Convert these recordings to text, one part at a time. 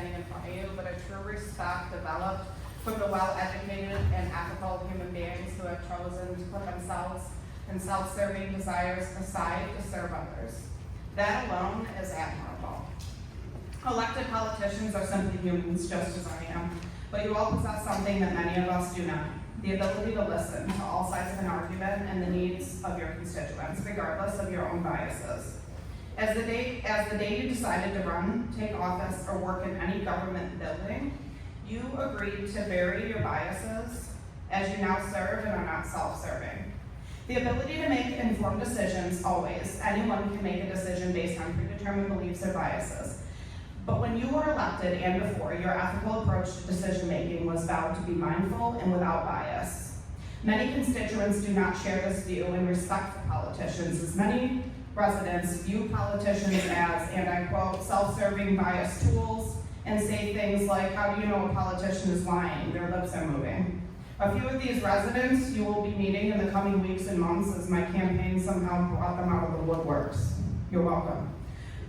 standing in front of you, but a true respect developed from the well-educated and ethical human beings who have chosen to put themselves and self-serving desires aside to serve others. That alone is admirable. Elected politicians are simply humans, just as I am, but you all possess something that many of us do not: the ability to listen to all sides of an argument and the needs of your constituents, regardless of your own biases. As the day you decided to run, take office, or work in any government building, you agreed to vary your biases as you now serve and are not self-serving. The ability to make informed decisions, always. Anyone can make a decision based on predetermined beliefs or biases. But when you were elected and before, your ethical approach to decision-making was vowed to be mindful and without bias. Many constituents do not share this view and respect for politicians, as many residents view politicians as, and I quote, self-serving bias tools, and say things like, how do you know a politician is lying? Their lips are moving. A few of these residents you will be meeting in the coming weeks and months as my campaign somehow brought them out of the woodworks. You're welcome.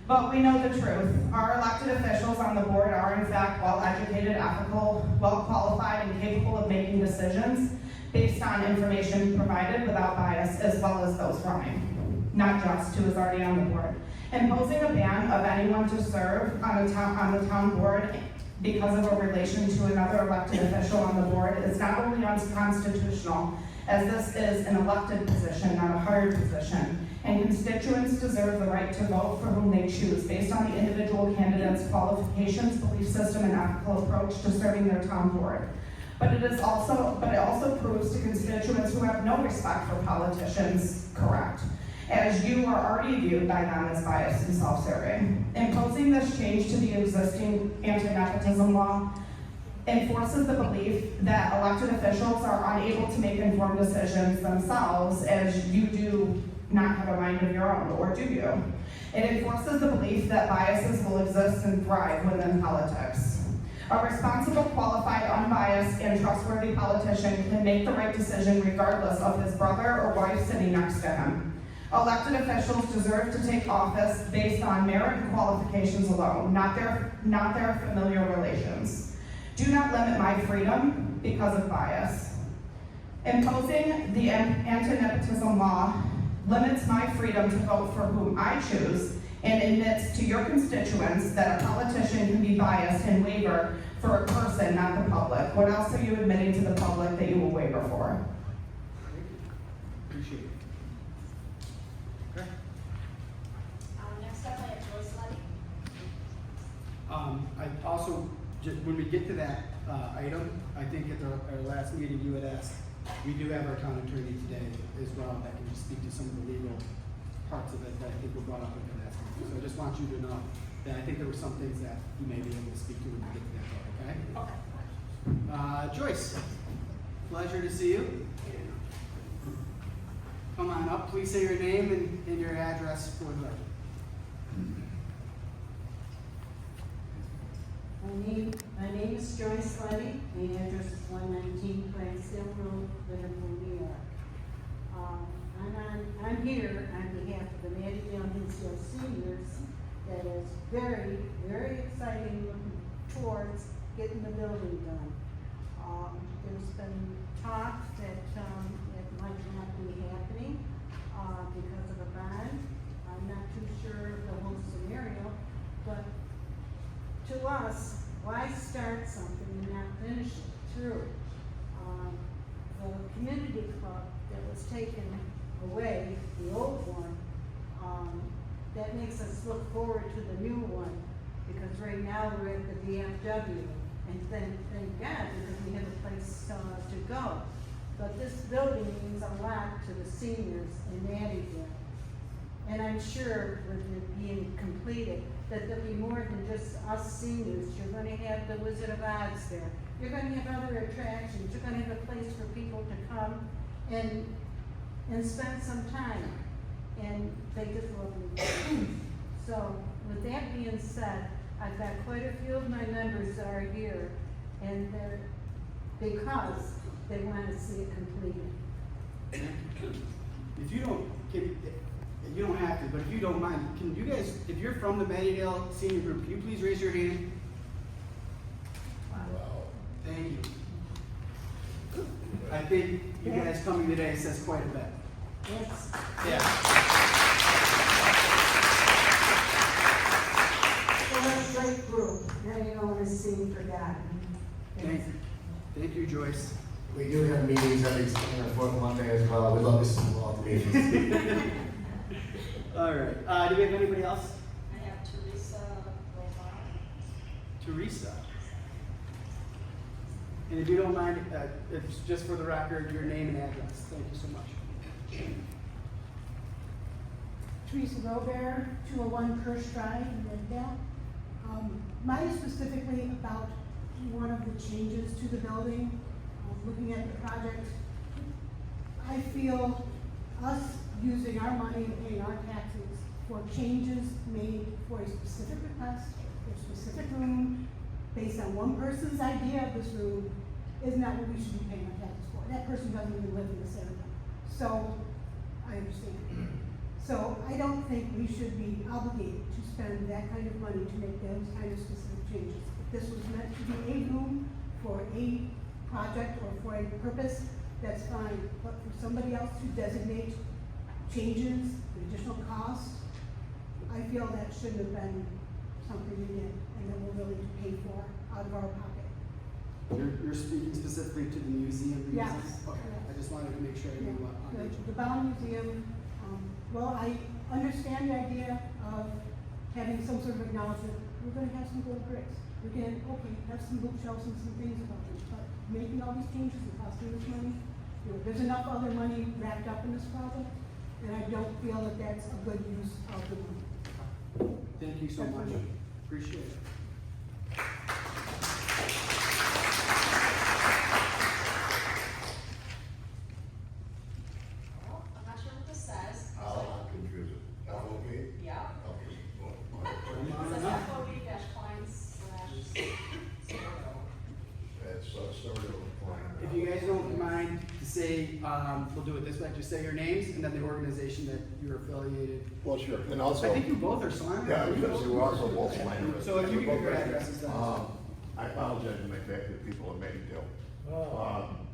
But we know the truth. Our elected officials on the board are in fact well-educated, ethical, well-qualified, and capable of making decisions based on information provided without bias, as well as those running, not just who is already on the board. Imposing a ban of anyone to serve on the town board because of a relation to another elected official on the board is not only unconstitutional, as this is an elected position, not a hired position, and constituents deserve the right to vote for whom they choose based on the individual candidate's qualifications, belief system, and ethical approach to serving their town board. But it also proves to constituents who have no respect for politicians correct, as you are already viewed by them as biased and self-serving. Imposing this change to the existing anti-nepotism law enforces the belief that elected officials are unable to make informed decisions themselves, as you do not have a mind of your own, or do you? It enforces the belief that biases will exist and thrive within politics. A responsible, qualified, unbiased, and trustworthy politician can make the right decision regardless of his brother or wife sitting next to him. Elected officials deserve to take office based on merit and qualifications alone, not their familiar relations. Do not limit my freedom because of bias. Imposing the anti-nepotism law limits my freedom to vote for whom I choose and admits to your constituents that a politician can be biased and waver for a person, not the public. What else are you admitting to the public that you will waver for? Appreciate it. Okay. Next up, I have Joyce Levy. I also, when we get to that item, I think at our last meeting you had asked, we do have our town attorney today as well that can just speak to some of the legal parts of it that I think were brought up at the last meeting. So I just want you to know that I think there were some things that you may be able to speak to when we get to that part, okay? Okay. Joyce, pleasure to see you. Come on up, please say your name and your address for the record. My name is Joyce Levy. The address is 119 Clarksdale Road, Liverpool, New York. I'm here on behalf of the Mattydale Hinsdale Seniors. That is very, very exciting, looking towards getting the building done. There's been talk that it might not be happening because of a bond. I'm not too sure of the whole scenario, but to us, why start something and not finish it through? The community club that was taken away, the old one, that makes us look forward to the new one, because right now we're at the VFW, and thank God, because we have a place to go. But this building means a lot to the seniors in Mattydale. And I'm sure with it being completed, that there'll be more than just us seniors. You're going to have the Wizard of Oz there. You're going to have other attractions. You're going to have a place for people to come and spend some time. And they just love me. So with that being said, I've got quite a few of my members that are here, and they're because they want to see it completed. If you don't have to, but if you don't mind, can you guys, if you're from the Mattydale Senior Group, can you please raise your hand? Thank you. I think you guys coming today says quite a bit. Yes. Yeah. Well, that's a great group, now you don't want to see forgotten. Thank you, Joyce. We do have meetings every fourth Monday as well. We'd love to see you all at the meetings. All right, do we have anybody else? I have Teresa Romano. Teresa. And if you don't mind, it's just for the record, your name and address. Thank you so much. Teresa Robert, 201 Kirsch Drive in Reddale. Mine is specifically about one of the changes to the building. Looking at the project, I feel us using our money and paying our taxes for changes made for a specific request, for a specific room, based on one person's idea of this room, is not what we should be paying our taxes for. That person doesn't even live in this area. So, I understand. So, I don't think we should be obligated to spend that kind of money to make those kind of specific changes. If this was meant to be a room for a project or for a purpose, that's fine. But for somebody else to designate changes, the additional cost, I feel that shouldn't have been something we did and that we're willing to pay for out of our pocket. You're speaking specifically to the museum reasons? Yes. Okay, I just wanted to make sure I knew what on the The Bound Museum, well, I understand the idea of having some sort of acknowledgement. We're gonna have some gold bricks. We're gonna, okay, have some bookshelves and some things about it, but making all these changes and costing this money, there's enough other money wrapped up in this project, and I don't feel that that's a good use of the money. Thank you so much. Appreciate it. Well, I'm not sure what this says. I'm confused. FOP? Yeah. Okay. It says FOB-clients / That's sort of a If you guys don't mind to say, we'll do it this way, just say your names and then the organization that you're affiliated. Well, sure, and I also, think you both are Solana. yeah, because we're also both Solana. So if you can give your addresses then. I apologize to my fact that people in Mattydale.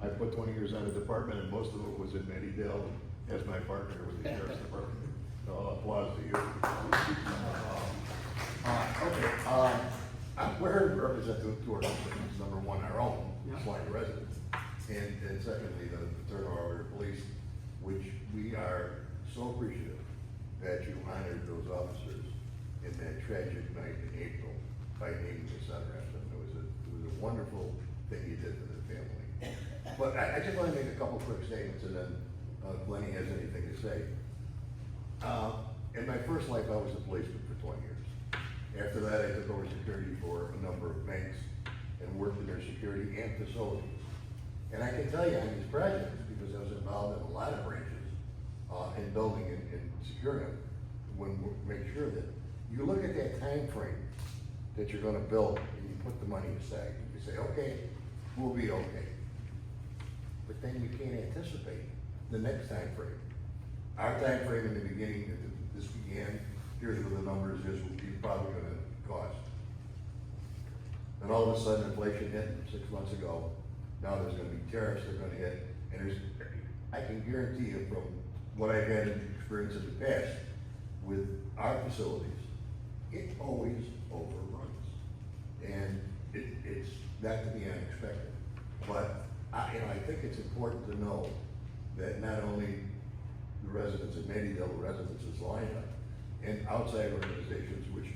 I put 20 years on the department and most of it was in Mattydale as my partner with the sheriff's department. So applause to you. We're here to represent two organizations. Number one, our own, Yeah. Slide residents. And secondly, the Fraternal Order of Police, which we are so appreciative that you honored those officers in that tragic night in April by naming the sun after them. It was a wonderful thing you did for the family. But I just want to make a couple quick statements and then if Lenny has anything to say. In my first life, I was a policeman for 20 years. After that, I took over security for a number of banks and worked in their security and facilities. And I can tell you on these projects, because I was involved in a lot of branches, in building and securing them, when we make sure that you look at that time frame that you're gonna build and you put the money aside. You say, okay, we'll be okay. But then you can't anticipate the next time frame. Our time frame in the beginning, that this began, here's what the numbers is, what it's probably gonna cost. And all of a sudden, inflation hit 6 months ago. Now there's gonna be tariffs that are gonna hit, and I can guarantee you from what I've had experience in the past with our facilities, it always overruns. And it's not to be unexpected. But I think it's important to know that not only the residents of Mattydale, the residents of Salina, and outside organizations, which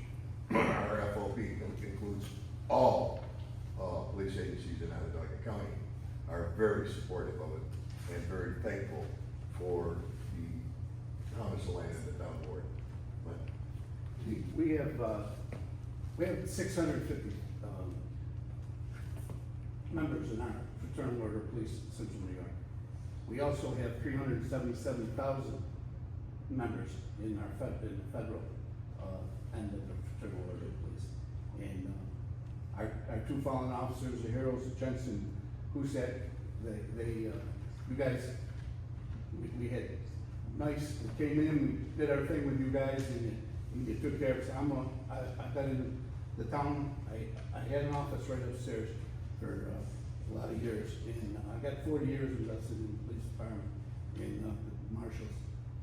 our FOP includes all police agencies in Onondaga County, are very supportive of it and very thankful for the town of Salina and the town board. But We have 650 members in our Fraternal Order of Police in Central New York. We also have 377,000 members in the federal end of the Fraternal Order of Police. And our two fallen officers, the heroes, Jensen, Husak, you guys, we had nice, we came in, we did our thing with you guys, and you took care of us. I've been in the town, I had an office right upstairs for a lot of years, and I got 40 years invested in the police department and the marshals.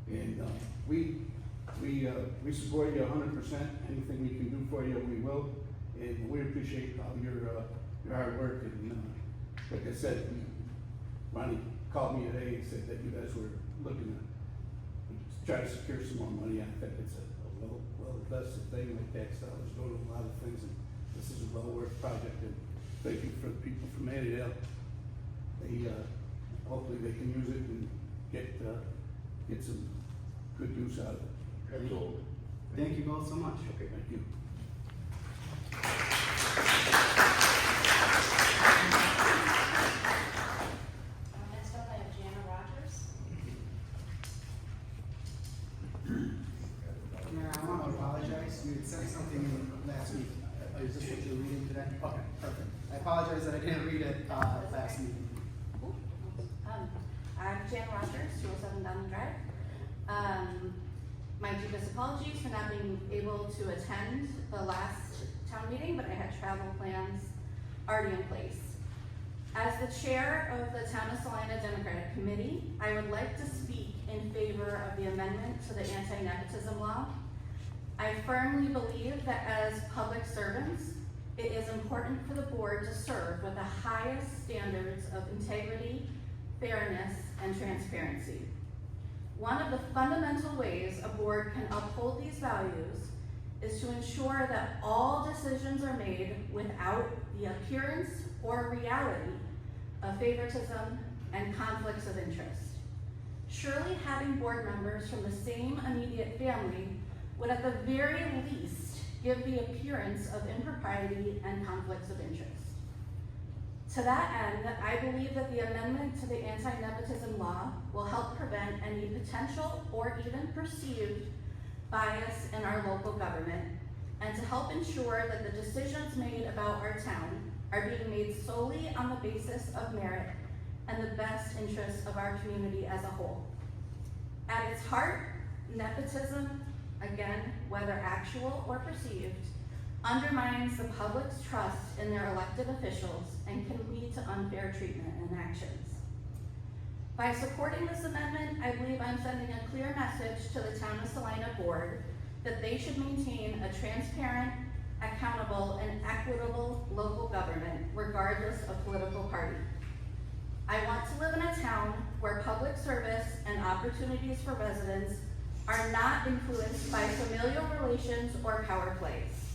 And we support you 100%. Anything we can do for you, we will. And we appreciate all your hard work. And like I said, Ronnie called me today and said that you guys were looking to try to secure some more money. I think it's a well invested thing. Like tax dollars go to a lot of things, and this is a well worth project. And thank you for the people from Annandale. They hopefully they can use it and get some good use out of it. Absolutely. Thank you both so much. Okay, thank you. Next up, I have Jana Rogers. Yeah, I want to apologize. You had said something last week. Is this what you're reading today? Okay, perfect. I apologize that I didn't read it last meeting. I'm Jan Rogers, 207 Downing Drive. My deepest apologies for not being able to attend the last town meeting, but I had travel plans already in place. As the chair of the Town of Salina Democratic Committee, I would like to speak in favor of the amendment to the anti-nepotism law. I firmly believe that as public servants, it is important for the board to serve with the highest standards of integrity, fairness, and transparency. One of the fundamental ways a board can uphold these values is to ensure that all decisions are made without the appearance or reality of favoritism and conflicts of interest. Surely having board members from the same immediate family would at the very least give the appearance of impropriety and conflicts of interest. To that end, I believe that the amendment to the anti-nepotism law will help prevent any potential or even perceived bias in our local government, and to help ensure that the decisions made about our town are being made solely on the basis of merit and the best interests of our community as a whole. At its heart, nepotism, again, whether actual or perceived, undermines the public's trust in their elected officials and can lead to unfair treatment and actions. By supporting this amendment, I believe I'm sending a clear message to the Town of Salina Board that they should maintain a transparent, accountable, and equitable local government, regardless of political party. I want to live in a town where public service and opportunities for residents are not influenced by familial relations or power plays.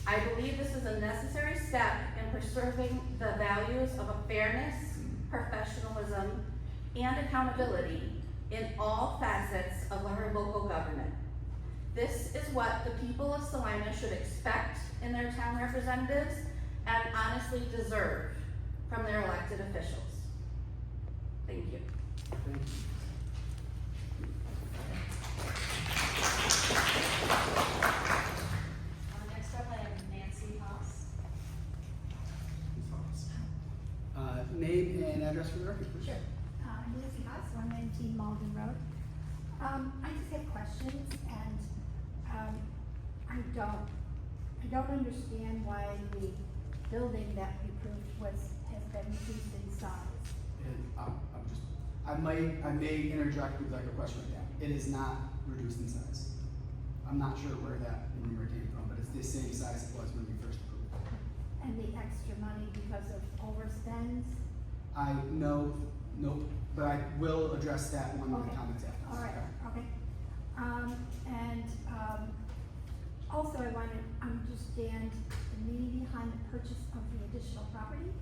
I believe this is a necessary step in preserving the values of a fairness, professionalism, and accountability in all facets of our local government. This is what the people of Salina should expect in their town representatives and honestly deserve from their elected officials. Thank you. Thank you. Next up, I have Nancy Haas. Name and address for the record, please. Sure. Nancy Haas, 119 Malden Road. I just have questions, and I don't understand why the building that we approved has been reduced in size. And I may interject with like a question like that. It is not reduced in size. I'm not sure where that number came from, but it's the same size it was when we first approved it. And the extra money because of overspends? No, but I will address that one of the Okay. comments after. All right, okay. Also I want to understand the meaning behind the purchase of the additional property.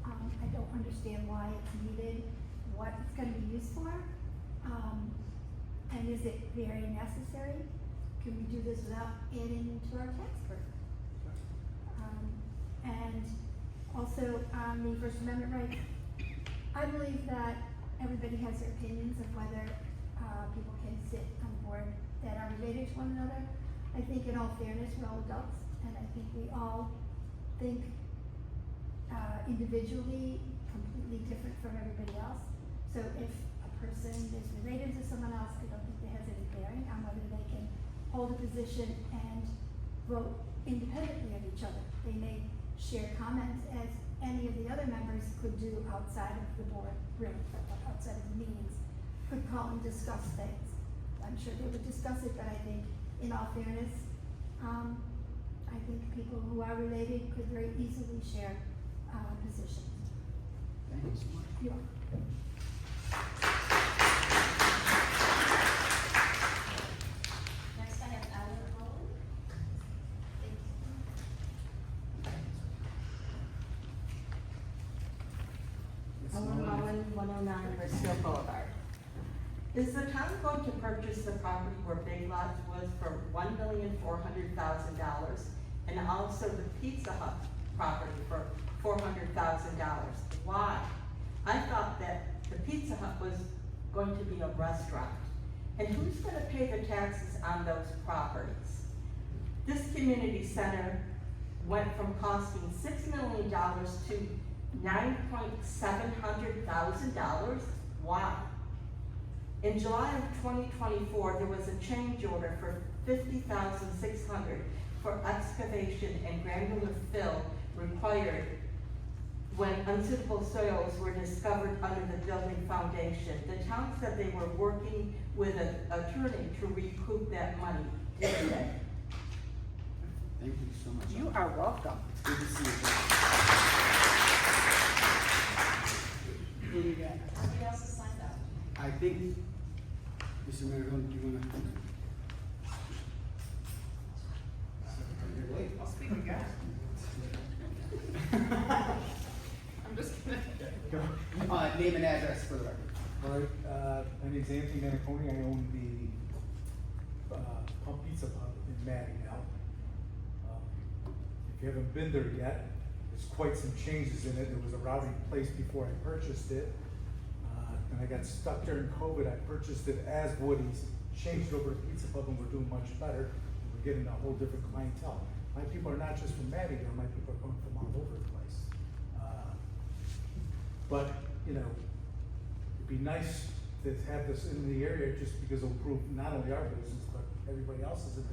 I don't understand why it's needed, what it's gonna be used for. And is it very necessary? Can we do this without adding to our tax burden? And also on the First Amendment right, I believe that everybody has their opinions of whether people can sit on the board that are related to one another. I think in all fairness, we're all adults, and I think we all think individually completely different from everybody else. So if a person is related to someone else, I don't think that has any bearing on whether they can hold a position and vote independently of each other. They may share comments as any of the other members could do outside of the board, really, outside of the meetings, could call and discuss things. I'm sure they would discuss it, but I think in all fairness, I think people who are related could very easily share, positions. Thank you so much. You're welcome. Next I have Ellen Holland. Ellen Mullen, 109 Bristol Boulevard. Is the town going to purchase the property where Big Lots was for $1,400,000 and also the Pizza Hut property for $400,000? Why? I thought that the Pizza Hut was going to be a restaurant. And who's going to pay the taxes on those properties? This community center went from costing $6 million to $9,700,000. Why? In July of 2024, there was a change order for $50,600 for excavation and granular fill required when unsuitable soils were discovered under the building foundation. The town said they were working with an attorney to recoup that money. Did they? Thank you so much. You are welcome. It's good to see you. Who do you got? Somebody else has signed up. I think, Mr. Mayor, do you wanna? I'll speak again. I'm just kidding. Name and address for the record. All right, my name's Anthony Maniconi, I own the, Pump Pizza Pub in Matty now. If you haven't been there yet, there's quite some changes in it, there was a rowdy place before I purchased it. And I got stuck during COVID, I purchased it as Woody's, changed it over to Pizza Pub, and we're doing much better. We're getting a whole different clientele. My people are not just from Mattydale, my people are coming from all over the place. But, you know, it'd be nice to have this in the area just because it'll improve not only our business, but everybody else's in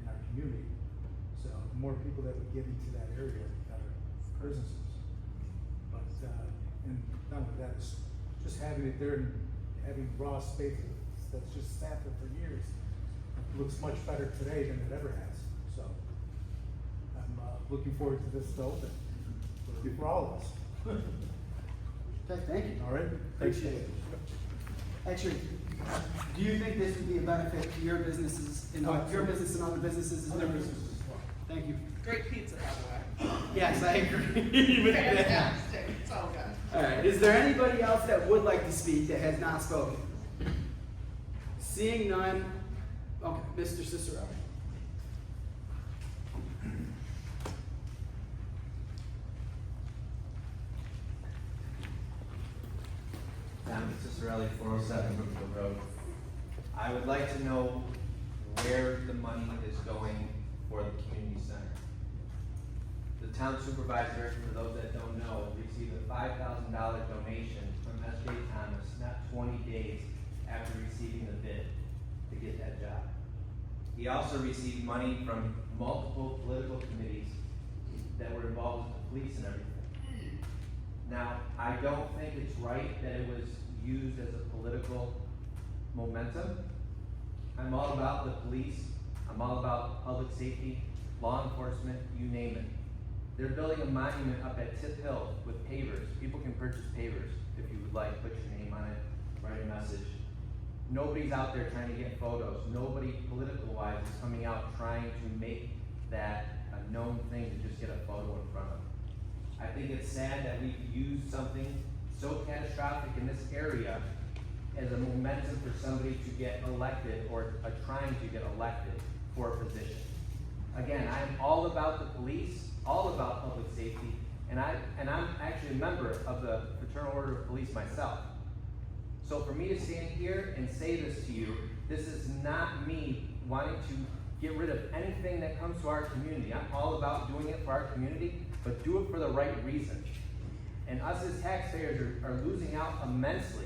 our community. So the more people that would get into that area, the better businesses. But, and not only that, it's just having it there and having raw space that's just sat there for years. It looks much better today than it ever has. So I'm looking forward to this to open for all of us. Okay, thank you. All right? Appreciate it. Actually, do you think this would be a benefit to your businesses and your business and other businesses? Other businesses as well. Thank you. Great pizza, by the way. Yes, I agree with that. Fantastic, it's all good. All right, is there anybody else that would like to speak that has not spoken? Seeing none, okay, Mr. Cicerelli. Tom Cicerelli, 407 Brookfield Road. I would like to know where the money is going for the community center. The town supervisor, for those that don't know, received a $5,000 donation from S.J. Thomas not 20 days after receiving the bid to get that job. He also received money from multiple political committees that were involved with the police and everything. Now, I don't think it's right that it was used as a political momentum. I'm all about the police, I'm all about public safety, law enforcement, you name it. They're building a monument up at Tip Hill with pavers. People can purchase pavers if you would like, put your name on it, write a message. Nobody's out there trying to get photos. Nobody political-wise is coming out trying to make that a known thing to just get a photo in front of. I think it's sad that we've used something so catastrophic in this area as a momentum for somebody to get elected or trying to get elected for a position. Again, I'm all about the police, all about public safety, and I'm actually a member of the Fraternal Order of Police myself. So for me to stand here and say this to you, this is not me wanting to get rid of anything that comes to our community. I'm all about doing it for our community, but do it for the right reason. And us as taxpayers are losing out immensely.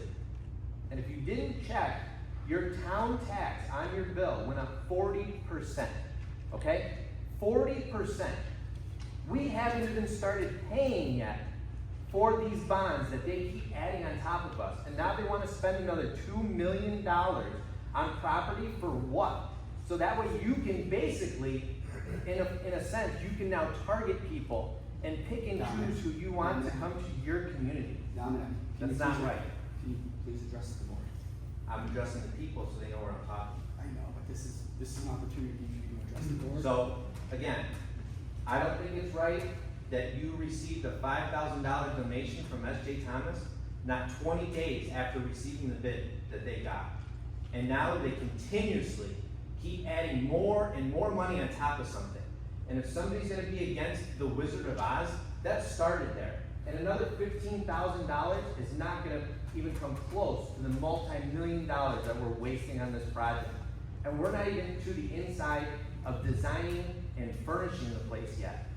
And if you didn't check, your town tax on your bill went up 40%, okay? 40%. We haven't even started paying yet for these bonds that they keep adding on top of us. And now they want to spend another $2 million on property for what? So that way you can basically, in a sense, you can now target people and pick and choose who you want to come to your community. Dominic, can you That's not please- right. Can you please address the board? I'm addressing the people so they know where I'm talking. I know, but this is an opportunity for you to address the board. So, again, I don't think it's right that you received a $5,000 donation from S.J. Thomas not 20 days after receiving the bid that they got. And now they continuously keep adding more and more money on top of something. And if somebody's gonna be against the Wizard of Oz, that started there. And another $15,000 is not gonna even come close to the multi-million dollars that we're wasting on this project. And we're not even to the inside of designing and furnishing the place yet.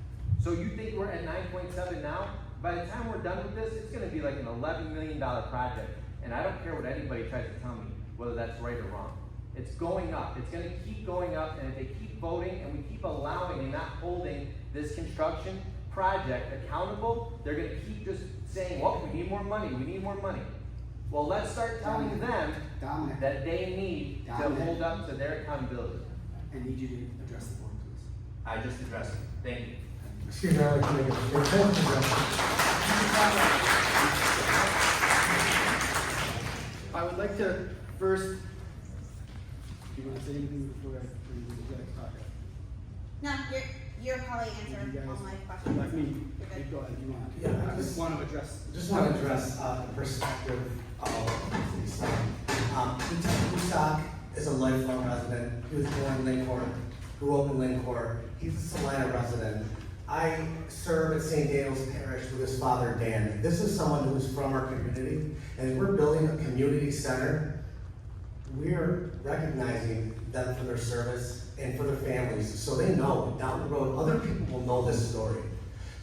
So you think we're at 9.7 now? By the time we're done with this, it's gonna be like an $11 million project. And I don't care what anybody tries to tell me, whether that's right or wrong. It's going up, it's gonna keep going up, and if they keep voting and we keep allowing and not holding this construction project accountable, they're gonna keep just saying, well, we need more money, we need more money. Well, let's start telling them Dominic, that they need to Dominic. hold up to their accountability. I need you to address the board, please. I just addressed it, thank you. Excuse me, I'd like to make a I would like to first, do you want to say anything before I, or you would like to talk? No, you're probably answered You guys- all my questions. Let me, You're good. go ahead, you want. Yeah, I just want to address. Just want to address the perspective of these Husak is a lifelong resident. He was born in Lynn Court, grew up in Lynn Court. He's a Salina resident. I serve at St. Daniel's Parish with his father, Dan. This is someone who's from our community, and we're building a community center. We're recognizing them for their service and for their families, so they know down the road, other people will know this story.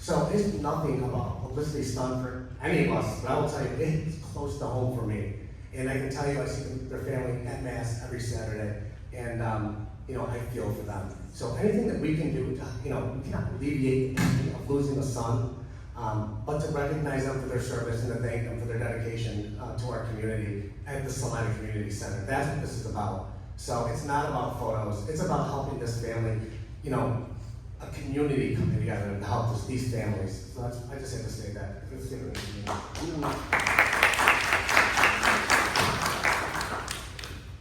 So it's nothing about publicity stunt for any of us, but I will tell you, it's close to home for me. And I can tell you, I see their family at Mass every Saturday, and I feel for them. So anything that we can do to, we cannot alleviate the pain of losing a son, but to recognize them for their service and to thank them for their dedication to our community at the Salina Community Center. That's what this is about. So it's not about photos, it's about helping this family, a community come together and help these families. So I just have to say that. It's given to me.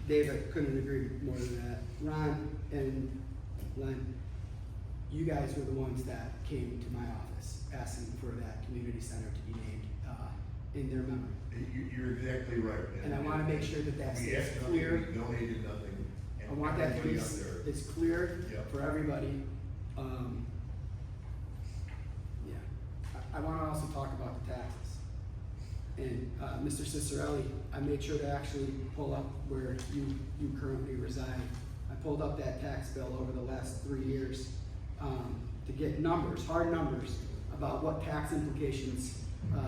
Dave, I couldn't agree more than that. Ron and Len, you guys were the ones that came to my office asking for that community center to be named in their memory. You're exactly right. And I want to make sure that that We stays asked nothing, clear. we donated nothing. and I want that to be, everybody up there. it's clear Yep. for everybody. I want to also talk about the taxes. And, Mr. Cicerelli, I made sure to actually pull up where you currently reside. I pulled up that tax bill over the last 3 years, to get numbers, hard numbers, about what tax implications,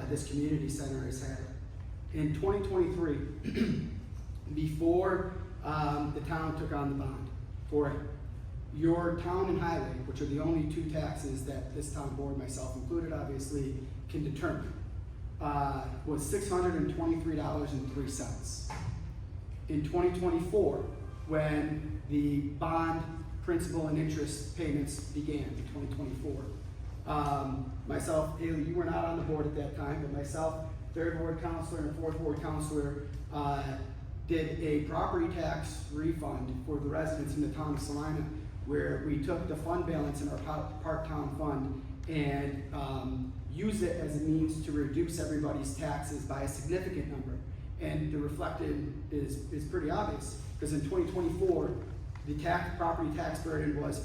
this community center has had. In 2023, before, the town took on the bond for it, your town and highway, which are the only two taxes that this town board, myself included, obviously, can determine, was $623.03. In 2024, when the bond principal and interest payments began in 2024, myself, Haley, you were not on the board at that time, but myself, third ward counselor and fourth ward counselor, did a property tax refund for the residents in the town of Salina, where we took the fund balance in our Park Town Fund and used it as a means to reduce everybody's taxes by a significant number. And the reflected is pretty obvious, because in 2024, the property tax burden was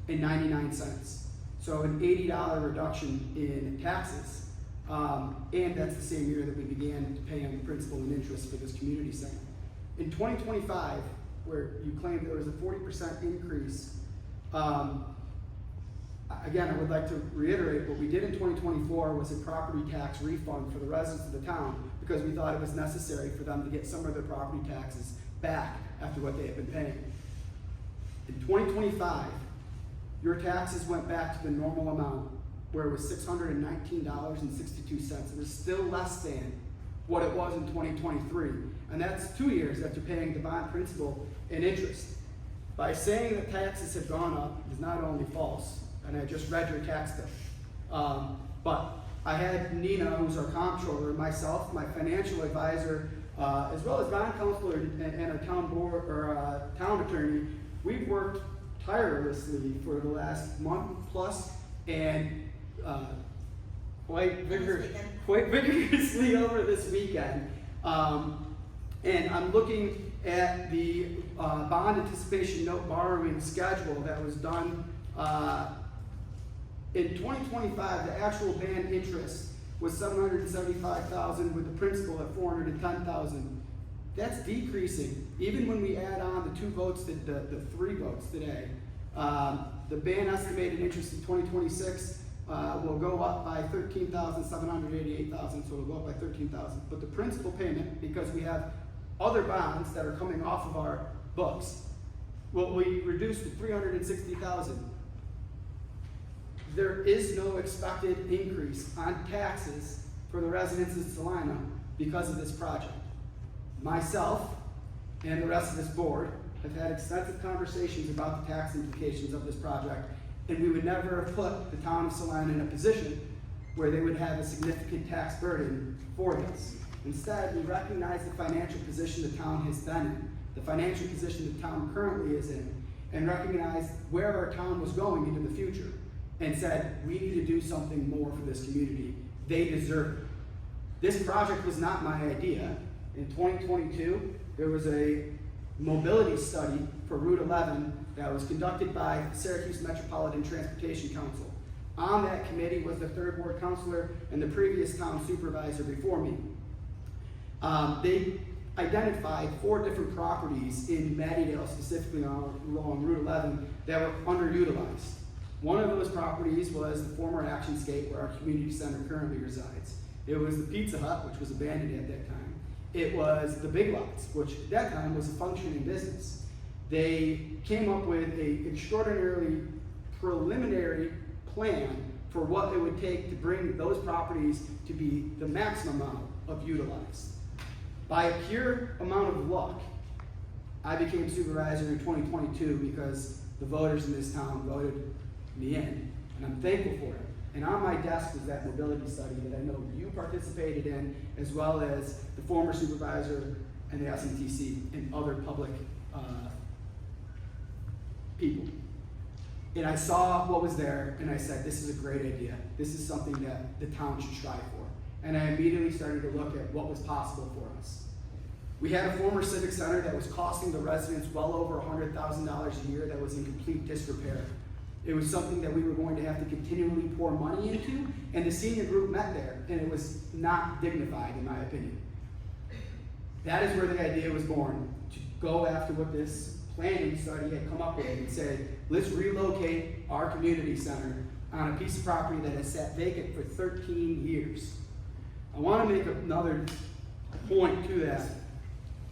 $539.99. So an $80 reduction in taxes. And that's the same year that we began to pay on the principal and interest for this community center. In 2025, where you claimed there was a 40% increase, again, I would like to reiterate, what we did in 2024 was a property tax refund for the residents of the town, because we thought it was necessary for them to get some of their property taxes back after what they had been paying. In 2025, your taxes went back to the normal amount, where it was $619.62. It was still less than what it was in 2023. And that's 2 years after paying the bond principal and interest. By saying that taxes have gone up is not only false, and I just read your tax bill, but I had Nina, who's our comptroller, myself, my financial advisor, as well as bond counselor and our town board, or town attorney. We've worked tirelessly for the last month plus, and quite vigorously over this weekend. And I'm looking at the bond anticipation note borrowing schedule that was done in 2025. The actual band interest was $775,000 with the principal at $410,000. That's decreasing, even when we add on the 2 votes, the 3 votes today. The band estimated interest in 2026 will go up by $13,788,000, so it'll go up by $13,000. But the principal payment, because we have other bonds that are coming off of our books, will be reduced to $360,000. There is no expected increase on taxes for the residents of Salina because of this project. Myself and the rest of this board have had extensive conversations about the tax implications of this project, and we would never have put the town of Salina in a position where they would have a significant tax burden for this. Instead, we recognize the financial position the town has been in, the financial position the town currently is in, and recognize where our town was going into the future, and said, we need to do something more for this community. They deserve it. This project was not my idea. In 2022, there was a mobility study for Route 11 that was conducted by Syracuse Metropolitan Transportation Council. On that committee was the 3rd Ward Councilor and the previous town supervisor before me. They identified 4 different properties in Mattydale, specifically along Route 11, that were underutilized. One of those properties was the former Actionscape, where our community center currently resides. It was the Pizza Hut, which was abandoned at that time. It was the Big Lots, which at that time was a functioning business. They came up with an extraordinarily preliminary plan for what it would take to bring those properties to be the maximum amount of utilized. By a pure amount of luck, I became supervisor in 2022 because the voters in this town voted me in, and I'm thankful for it. And on my desk was that mobility study that I know you participated in, as well as the former supervisor and the SMTC and other public people. And I saw what was there, and I said, this is a great idea. This is something that the town should strive for. And I immediately started to look at what was possible for us. We had a former civic center that was costing the residents well over $100,000 a year that was in complete disrepair. It was something that we were going to have to continually pour money into, and the senior group met there, and it was not dignified, in my opinion. That is where the idea was born, to go after what this planning study had come up with and say, let's relocate our community center on a piece of property that has sat vacant for 13 years. I want to make another point to that.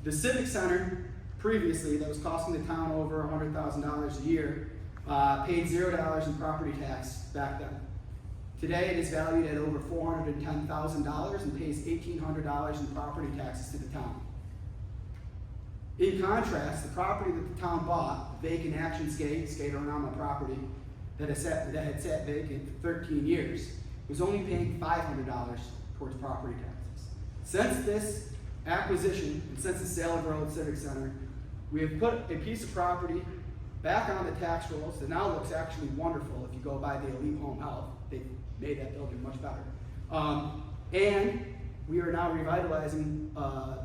The civic center previously, that was costing the town over $100,000 a year, paid $0 in property tax back then. Today it is valued at over $410,000 and pays $1,800 in property taxes to the town. In contrast, the property that the town bought, vacant Actionscape, Skaterama property, that had sat vacant for 13 years, was only paying $500 towards property taxes. Since this acquisition, and since the sale of our old civic center, we have put a piece of property back on the tax rolls that now looks actually wonderful. If you go by the Elite Home Health, they've made that building much better. And we are now revitalizing a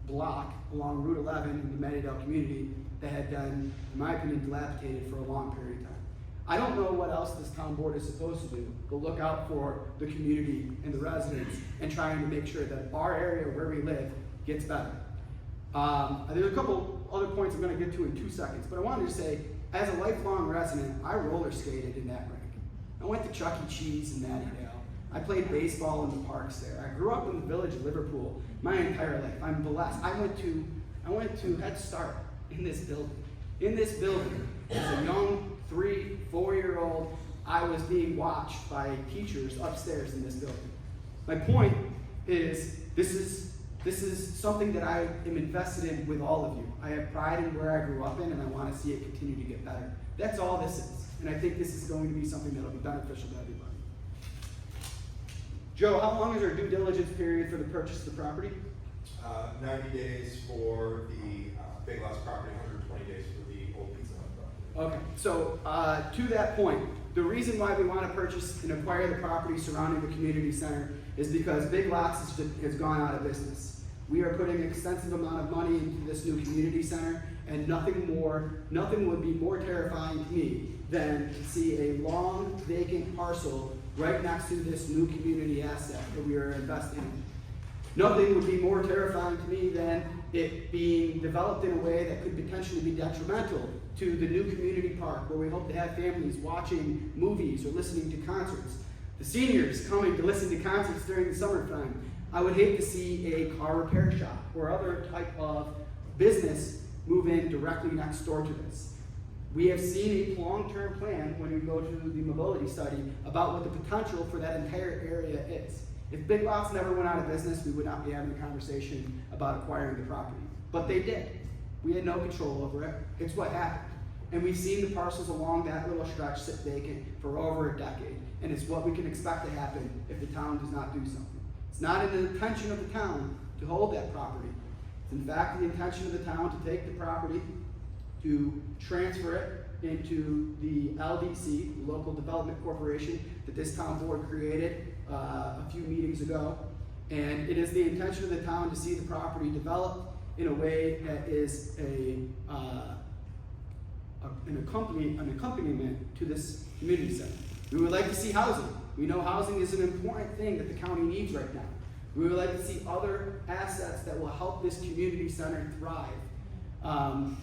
block along Route 11 in the Mattydale community that had been, in my opinion, dilapidated for a long period of time. I don't know what else this town board is supposed to do, but look out for the community and the residents and trying to make sure that our area where we live gets better. There's a couple other points I'm going to get to in 2 seconds, but I wanted to say, as a lifelong resident, I roller skated in that rink. I went to Chuck E. Cheese in Mattydale. I played baseball in the parks there. I grew up in the village of Liverpool my entire life. I'm blessed. I went to Head Start in this building. In this building, as a young 3, 4-year-old, I was being watched by teachers upstairs in this building. My point is, this is something that I am invested in with all of you. I have pride in where I grew up in, and I want to see it continue to get better. That's all this is. And I think this is going to be something that will be beneficial to everybody. Joe, how long is our due diligence period for the purchase of the property? 90 days for the Big Lots property, 120 days for the old Pizza Hut property. Okay, so to that point, the reason why we want to purchase and acquire the property surrounding the community center is because Big Lots has gone out of business. We are putting an extensive amount of money into this new community center, and nothing would be more terrifying to me than to see a long vacant parcel right next to this new community asset that we are investing in. Nothing would be more terrifying to me than it being developed in a way that could potentially be detrimental to the new community park, where we hope to have families watching movies or listening to concerts. The seniors coming to listen to concerts during the summertime. I would hate to see a car repair shop or other type of business move in directly next door to this. We have seen a long-term plan when we go to the mobility study about what the potential for that entire area is. If Big Lots never went out of business, we would not be having a conversation about acquiring the property. But they did. We had no control over it. It's what happened. And we've seen the parcels along that little stretch sit vacant for over a decade. And it's what we can expect to happen if the town does not do something. It's not in the intention of the town to hold that property. It's in fact the intention of the town to take the property, to transfer it into the LDC, Local Development Corporation, that this town board created a few meetings ago. And it is the intention of the town to see the property developed in a way that is an accompaniment to this community center. We would like to see housing. We know housing is an important thing that the county needs right now. We would like to see other assets that will help this community center thrive.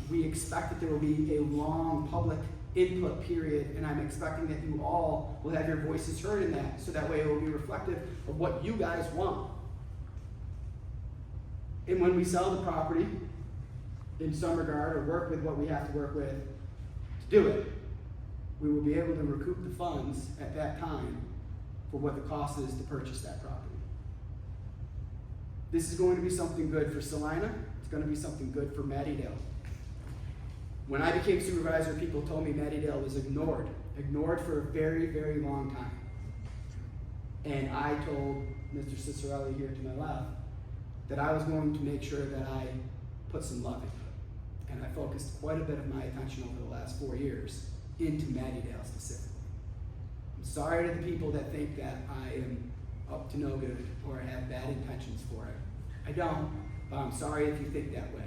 We expect that there will be a long public input period, and I'm expecting that you all will have your voices heard in that, so that way it will be reflective of what you guys want. And when we sell the property, in some regard, or work with what we have to work with to do it, we will be able to recoup the funds at that time for what the cost is to purchase that property. This is going to be something good for Salina. It's going to be something good for Mattydale. When I became supervisor, people told me Mattydale was ignored for a very, very long time. And I told Mr. Cicerelli here to my left that I was going to make sure that I put some love into it. And I focused quite a bit of my attention over the last 4 years into Mattydale specifically. I'm sorry to the people that think that I am up to no good or have bad intentions for it. I don't, but I'm sorry if you think that way.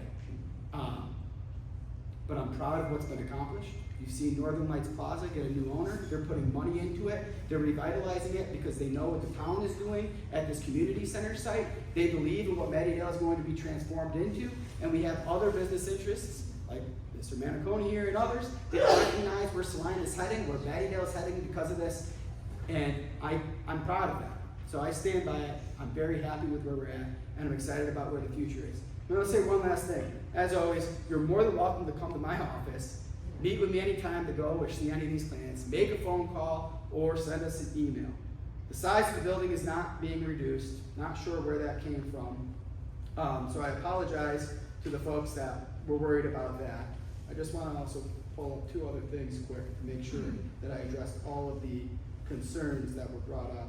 But I'm proud of what's been accomplished. You've seen Northern Lights Plaza get a new owner. They're putting money into it. They're revitalizing it because they know what the town is doing at this community center site. They believe in what Mattydale is going to be transformed into. And we have other business interests, like Mr. Maniconi here and others, that recognize where Salina is heading, where Mattydale is heading because of this. And I'm proud of that. So I stand by it. I'm very happy with where we're at, and I'm excited about where the future is. I'm going to say one last thing. As always, you're more than welcome to come to my office, meet with me anytime to go or see any of these plans, make a phone call, or send us an email. The size of the building is not being reduced. Not sure where that came from. So I apologize to the folks that were worried about that. I just want to also pull up 2 other things quick to make sure that I addressed all of the concerns that were brought up.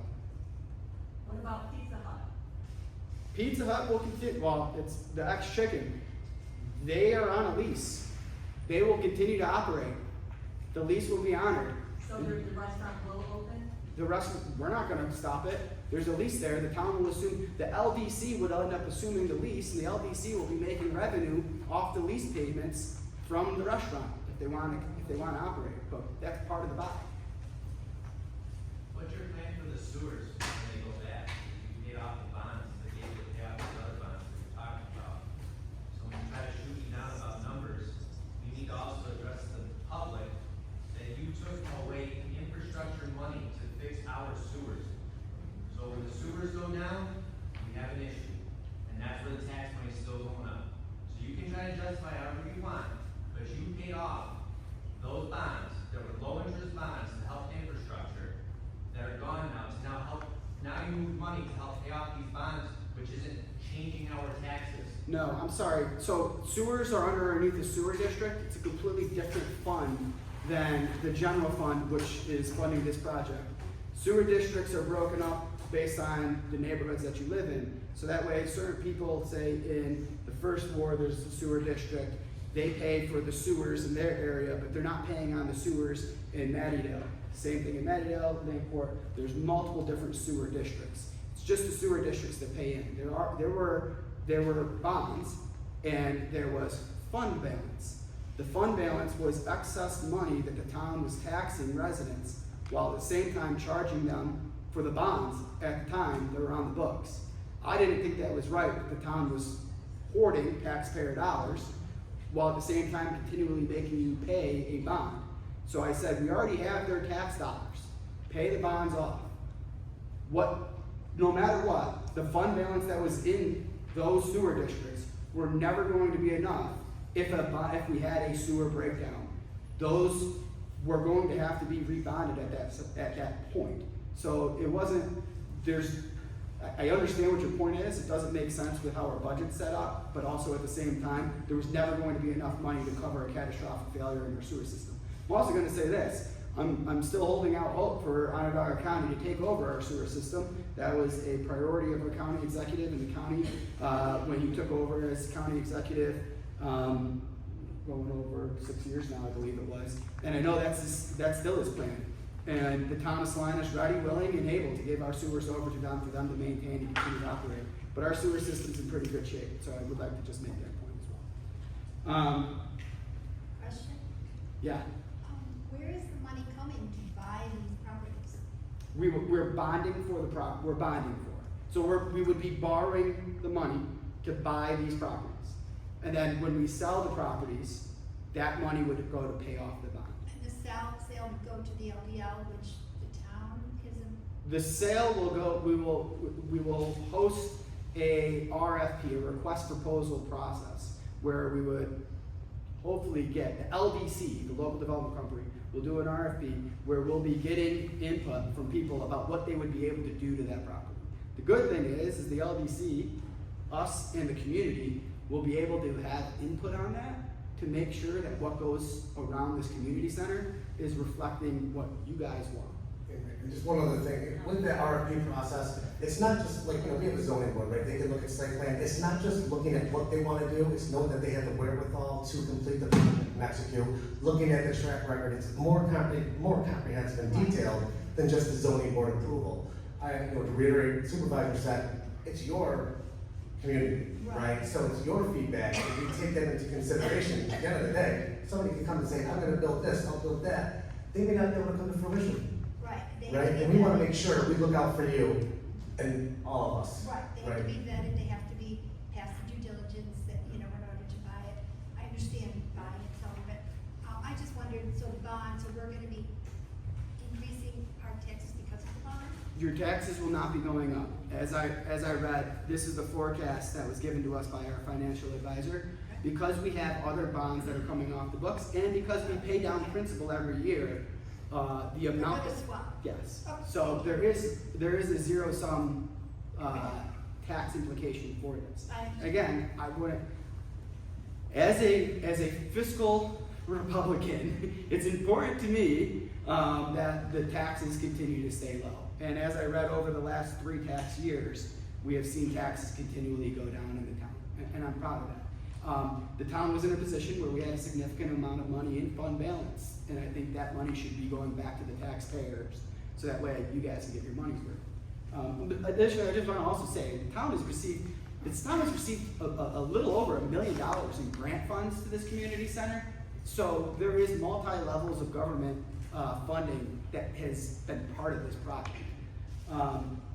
What about Pizza Hut? Pizza Hut will continue, well, it's the ex-chicken. They are on a lease. They will continue to operate. The lease will be honored. So the restaurant will open? The rest, we're not gonna stop it. There's a lease there. The town will assume, the LDC would end up assuming the lease, and the LDC will be making revenue off the lease payments from the restaurant if they want to operate. But that's part of the buy. What's your plan for the sewers when they go back? You paid off the bonds, they gave you to pay off the other bonds that you're talking about. So when you try to shoot me down about numbers, you need to also address the public that you took away infrastructure money to fix our sewers. So when the sewers go down, we have an issue. And that's where the tax money is still going up. So you can try to justify however you want, but you paid off those bonds that were low interest bonds to help infrastructure that are gone now to now you move money to help pay off these bonds, which isn't changing our taxes. No, I'm sorry. So sewers are underneath the sewer district. It's a completely different fund than the general fund, which is funding this project. Sewer districts are broken up based on the neighborhoods that you live in. So that way, certain people, say in the first ward, there's a sewer district, they pay for the sewers in their area, but they're not paying on the sewers in Mattydale. Same thing in Mattydale, Lakeport, there's multiple different sewer districts. It's just the sewer districts that pay in. There were bonds, and there was fund balance. The fund balance was excess money that the town was taxing residents, while at the same time charging them for the bonds at the time that were on the books. I didn't think that was right, that the town was hoarding taxpayer dollars, while at the same time continually making you pay a bond. So I said, we already have their tax dollars, pay the bonds off. No matter what, the fund balance that was in those sewer districts were never going to be enough if we had a sewer breakdown. Those were going to have to be rebonded at that point. So it wasn't, I understand what your point is, it doesn't make sense with how our budget's set up, but also at the same time, there was never going to be enough money to cover a catastrophic failure in our sewer system. I'm also gonna say this, I'm still holding out hope for Onondaga County to take over our sewer system. That was a priority of our county executive in the county, when he took over as county executive, going over 6 years now, I believe it was. And I know that's still his plan. And the town of Salina is ready, willing, and able to give our sewers over to them for them to maintain and continue to operate. But our sewer system's in pretty good shape, so I would like to just make that point as well. Question? Yeah, Where is the money coming to buy these properties? we're bonding for we're bonding for it. So we would be borrowing the money to buy these properties. And then when we sell the properties, that money would go to pay off the bond. And the sale would go to the LDL, which the town isn't. The sale will go, we will host a RFP, a request proposal process, where we would hopefully get the LDC, the local development company, will do an RFP where we'll be getting input from people about what they would be able to do to that property. The good thing is the LDC, us and the community, will be able to have input on that to make sure that what goes around this community center is reflecting what you guys want. And just one other thing, with the RFP process, it's not just like, we have a zoning board, right? They can look at site plan. It's not just looking at what they want to do, it's knowing that they have the wherewithal to complete the project and execute. Looking at the track record, it's more comprehensive and detailed than just the zoning board approval. To reiterate, Supervisor said, it's your community, right? So it's your feedback, and we take that into consideration. At the end of the day, somebody can come and say, I'm gonna build this, I'll build that. They may not be able to come to fruition. Right. Right, and we wanna make sure we look out for you and all of us. Right, they have to be vetted, they have to be past the due diligence that, in order to buy it. I understand buying and selling, but I just wondered, so the bond, so we're gonna be increasing our taxes because of the bond? Your taxes will not be going up. As I read, this is the forecast that was given to us by our financial advisor. Because we have other bonds that are coming off the books, and because we pay down principal every year, the amount. For the swap? Yes. Okay. So there is a zero sum tax implication for this. Again, I wouldn't. As a fiscal Republican, it's important to me that the taxes continue to stay low. And as I read over the last 3 tax years, we have seen taxes continually go down in the town, and I'm proud of that. The town was in a position where we had a significant amount of money in fund balance, and I think that money should be going back to the taxpayers, so that way you guys can get your money's worth. Additionally, I just want to also say, the town has received a little over $1 million in grant funds to this community center, so there is multi-levels of government funding that has been part of this project.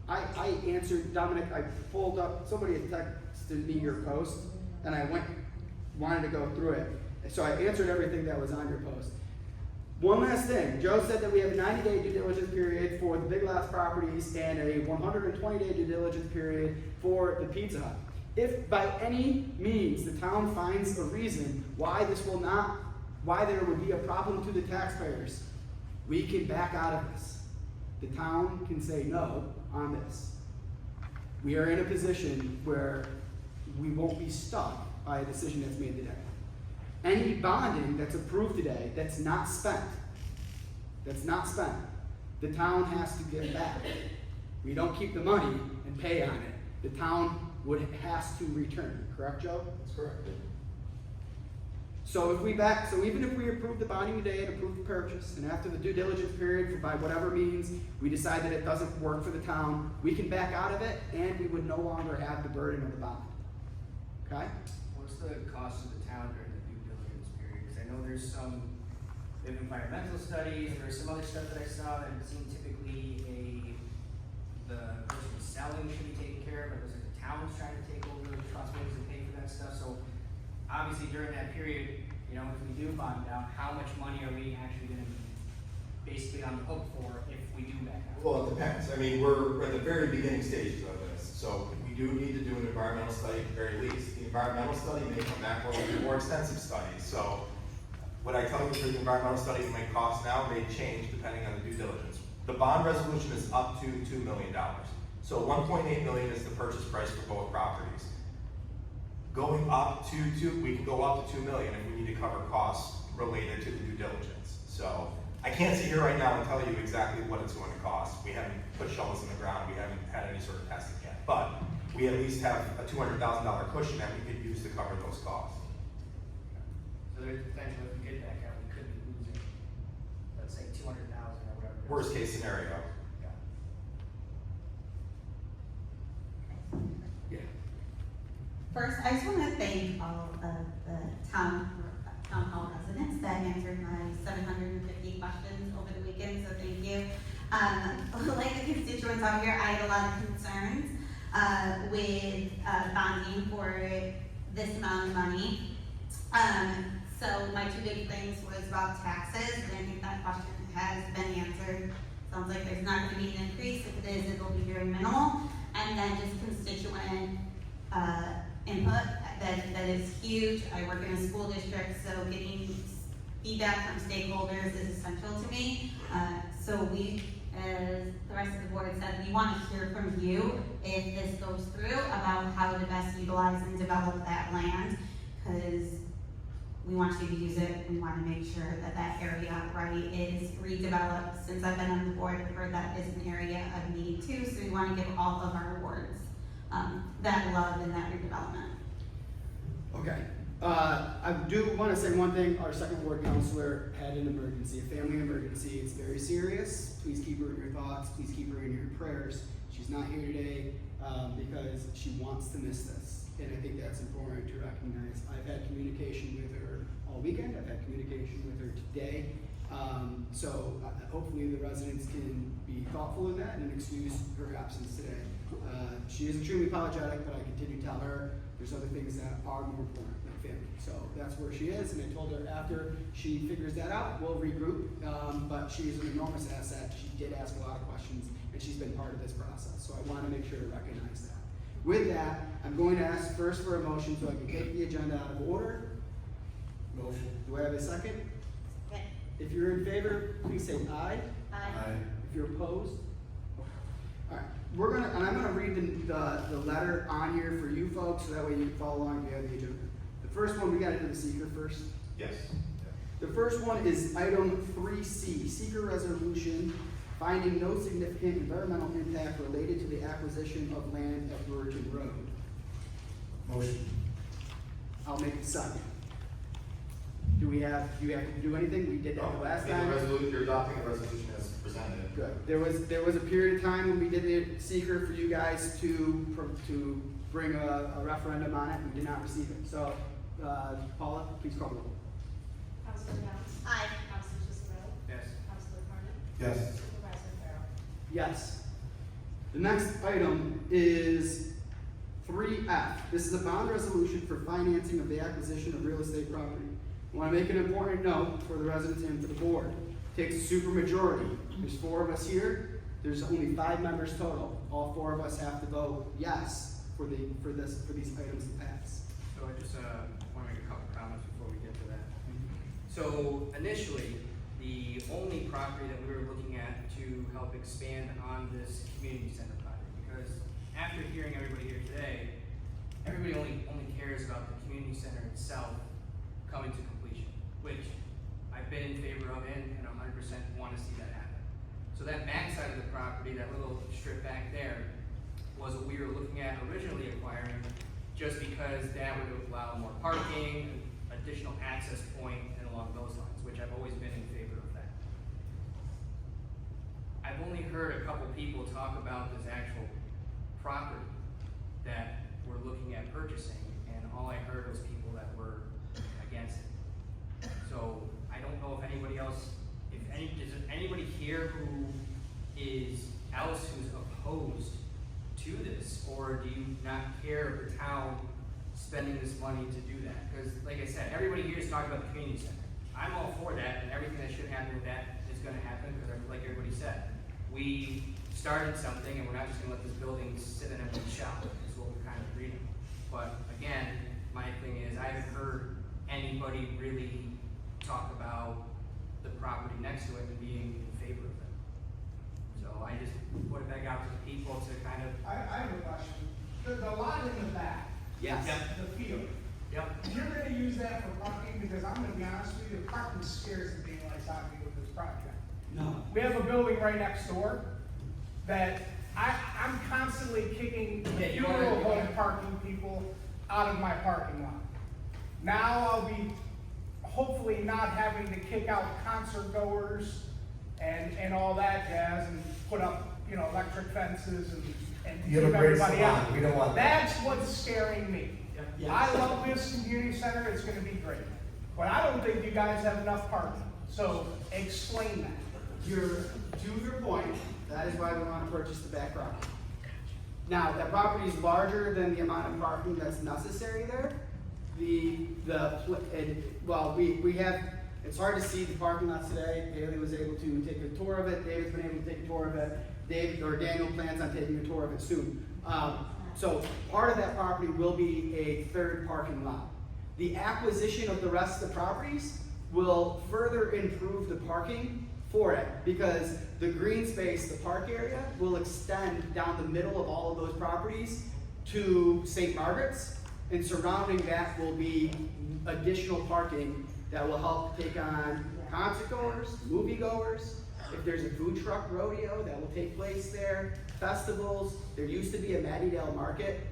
I answered, Dominic, I pulled up, somebody had texted me your post, and I wanted to go through it. So I answered everything that was on your post. One last thing, Joe said that we have a 90-day due diligence period for the Big Lots properties and a 120-day due diligence period for the Pizza Hut. If by any means the town finds a reason why there would be a problem to the taxpayers We can back out of this. The town can say no on this. We are in a position where we won't be stuck by a decision that's made today. Any bonding that's approved today that's not spent, the town has to give back. We don't keep the money and pay on it. The town has to return, correct, Joe? That's correct. So even if we approve the bonding today and approve the purchase, and after the due diligence period, by whatever means, we decide that it doesn't work for the town, we can back out of it, and we would no longer have the burden of the bond. Okay? What's the cost of the town during the due diligence period? Because I know there's some, we have environmental studies, there's some other stuff that I saw that it seemed typically the person selling should be taken care of, but it was like the town's trying to take over the responsibilities and pay for that stuff, so obviously during that period, you know, if we do bond it out, how much money are we actually gonna be basically on the hook for if we do back out? Well, it depends. I mean, we're at the very beginning stages of this, so we do need to do an environmental study at the very least. The environmental study may come back with a more extensive studies, so what I tell you for the environmental study may cost now may change depending on the due diligence. The bond resolution is up to $2 million. So $1.8 million is the purchase price for both properties. Going up to we can go up to $2 million if we need to cover costs related to the due diligence. So I can't sit here right now and tell you exactly what it's going to cost. We haven't put shovels in the ground. We haven't had any sort of testing yet. But we at least have a $200,000 cushion that we could use to cover those costs. So there's potential if we get back out, we could be losing, let's say 200,000 or whatever. Worst case scenario. First, I just want to thank all of the town hall residents that answered my 750 questions over the weekend, so thank you. Like the constituents out here, I had a lot of concerns with bonding for this amount of money. So my two big things was about taxes, and I think that question has been answered. Sounds like there's not going to be an increase. If it is, it'll be very minimal. And then just constituent input, that is huge. I work in a school district, so getting feedback from stakeholders is essential to me. So we, as the rest of the board said, we want to hear from you if this goes through about how to best utilize and develop that land, because we want you to use it. We want to make sure that that area, right, is redeveloped. Since I've been on the board, I've heard that is an area of need too, so we want to give all of our wards that love and that redevelopment. Okay. I do want to say one thing. Our second ward counselor had an emergency, a family emergency. It's very serious. Please keep her in your thoughts. Please keep her in your prayers. She's not here today because she wants to miss this. And I think that's important to recognize. I've had communication with her all weekend. I've had communication with her today. So hopefully the residents can be thoughtful in that and excuse her absence today. She is extremely apologetic, but I continue to tell her there's other things that are more important, like family. So that's where she is, and I told her after she figures that out, we'll regroup. But she is an enormous asset. She did ask a lot of questions, and she's been part of this process. So I want to make sure to recognize that. With that, I'm going to ask first for a motion so I can take the agenda out of order. Motion. Do I have a second? Okay. If you're in favor, please say aye. Aye. If you're opposed? All right, I'm gonna read the letter on here for you folks, so that way you can follow along if you have the agenda. The first one, we gotta do the seeker first. Yes. The first one is item 3C, seeker resolution, finding no significant environmental impact related to the acquisition of land at Brewerton Road. Motion. I'll make a second. Do you have to do anything? We did that the last time. You're adopting the resolution as presented. Good. There was a period of time when we did the seeker for you guys to bring a referendum on it. We did not receive it. So, Paula, please call the roll. Councilor Jones? Aye. Councilor Cicero? Yes. Councilor Carmen? Yes. Supervisor Farrell? Yes. The next item is 3F. This is a bond resolution for financing of the acquisition of real estate property. I want to make an important note for the residents and for the board. It takes a supermajority. There's 4 of us here. There's only 5 members total. All 4 of us have to vote yes for these items to pass. So I just want to make a couple comments before we get to that. So initially, the only property that we were looking at to help expand on this community center project. Because after hearing everybody here today, everybody only cares about the community center itself coming to completion, which I've been in favor of and 100% want to see that happen. So that back side of the property, that little strip back there, was what we were looking at originally acquiring, just because that would allow more parking, additional access point, and along those lines, which I've always been in favor of that. I've only heard a couple people talk about this actual property that we're looking at purchasing, and all I heard was people that were against it. So I don't know if anybody else, is there anybody here who is who's opposed to this, or do you not care of the town spending this money to do that? Because like I said, everybody here is talking about the community center. I'm all for that, and everything that should happen with that is gonna happen, because like everybody said, we started something and we're not just gonna let this building sit in an empty shell, is what we're kind of reading. But again, my thing is, I haven't heard anybody really talk about the property next to it and being in favor of it. So I just put it back out to the people to kind of. I have a question. The lot in the back. Yes. The field. Yep. You're gonna use that for parking, because I'm gonna be honest with you, the parking scares the daylights out of me with this project. No. We have a building right next door that I'm constantly kicking the Yeah, you funeral wanna- home parking people out of my parking lot. Now I'll be hopefully not having to kick out concert goers and all that jazz and put up, electric fences and You have keep a great everybody out. salon. We don't want that. That's what's scaring me. Yes. I love this community center, it's gonna be great, but I don't think you guys have enough parking, so explain that. To your point, that is why we want to purchase the back property. Now, that property is larger than the amount of parking that's necessary there. We have, it's hard to see the parking lots today. Haley was able to take a tour of it, David's been able to take a tour of it, Daniel plans on taking a tour of it soon. So part of that property will be a third parking lot. The acquisition of the rest of the properties will further improve the parking for it, because the green space, the park area, will extend down the middle of all of those properties to St. Margaret's, and surrounding that will be additional parking that will help take on concert goers, movie goers. If there's a food truck rodeo that will take place there, festivals, there used to be a Mattydale Market.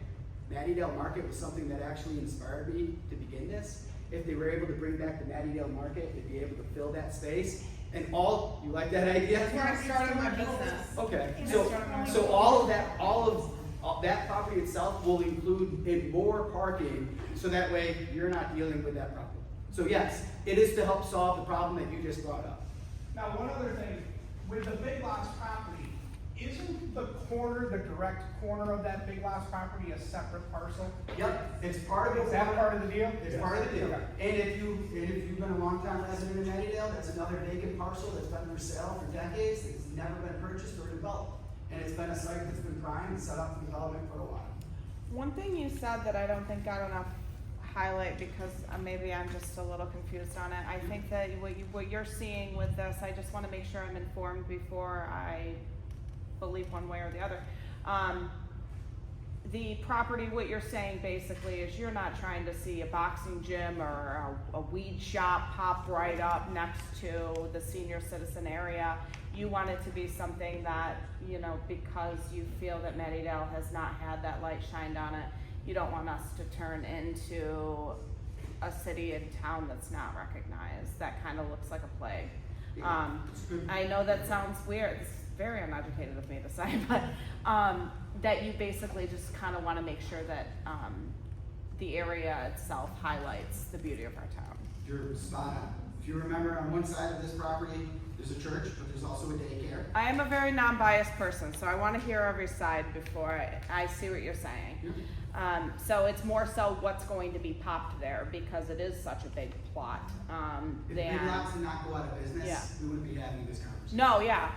Mattydale Market was something that actually inspired me to begin this. If they were able to bring back the Mattydale Market, they'd be able to fill that space. And you like that idea? That's where I started my business. Okay, so all of that property itself will include more parking, so that way you're not dealing with that problem. So yes, it is to help solve the problem that you just brought up. Now, one other thing, with the Big Lots property, isn't the direct corner of that Big Lots property a separate parcel? Yep, it's part of it. Is that part of the deal? It's part of the deal. Okay. And if you've been a long-time resident of Mattydale, that's another vacant parcel that's been for sale for decades, that's never been purchased or developed. And it's been a site that's been primed and set up for development for a while. One thing you said that I don't think got enough highlight, because maybe I'm just a little confused on it. I think that what you're seeing with this, I just want to make sure I'm informed before I believe one way or the other. The property, what you're saying basically is you're not trying to see a boxing gym or a weed shop pop right up next to the senior citizen area. You want it to be something that, because you feel that Mattydale has not had that light shined on it, you don't want us to turn into a city and town that's not recognized. That kind of looks like a plague. I know that sounds weird. It's very uneducated of me to say, but that you basically just kind of want to make sure that the area itself highlights the beauty of our town. You're spot on. If you remember, on one side of this property, there's a church, but there's also a daycare. I am a very non-biased person, so I want to hear every side before I see what you're saying. So it's more so what's going to be popped there, because it is such a big plot. If Big Lots did not go out of business, Yeah. we wouldn't be having this conversation. No, yeah.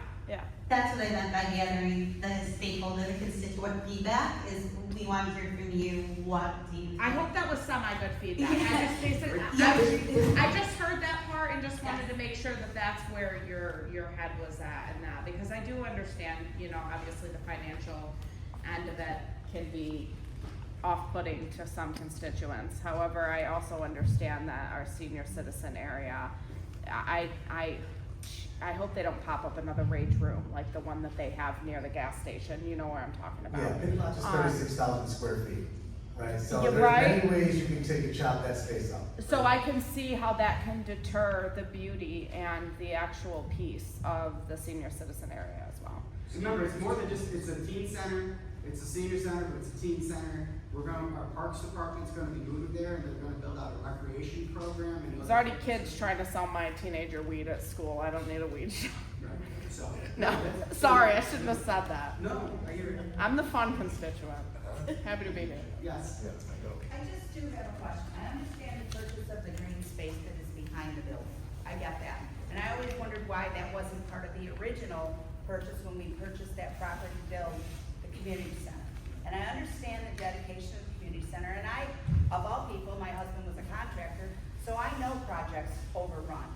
That's what I meant by gathering the stakeholder, the constituent feedback, is we want to hear from you, what do you think? I hope that was semi-good feedback. Yeah. I just basically, Yeah. I just heard that part and just wanted to make sure that that's where your head was at and that, because I do understand, you know, obviously the financial end of it can be off-putting to some constituents. However, I also understand that our senior citizen area, I hope they don't pop up another rage room like the one that they have near the gas station. You know where I'm talking about. Yeah, Big Lots is 36,000 square feet, right? So Yeah, there's right. many ways you can take and chop that space up. So I can see how that can deter the beauty and the actual piece of the senior citizen area as well. So remember, it's more than just, it's a teen center, it's a senior center, but it's a teen center. Our Parks Department's gonna be moving there, and they're gonna build out a recreation program. And There's already kids trying to sell my teenager weed at school. I don't need a weed shop. Right, so. No, sorry, I shouldn't have said that. No, I hear it. I'm the fun constituent. Happy to be here. Yes. I just do have a question. I understand the purchase of the green space that is behind the building. I get that. And I always wondered why that wasn't part of the original purchase when we purchased that property to build the community center. And I understand the dedication of the community center, and I, of all people, my husband was a contractor, so I know projects overrun.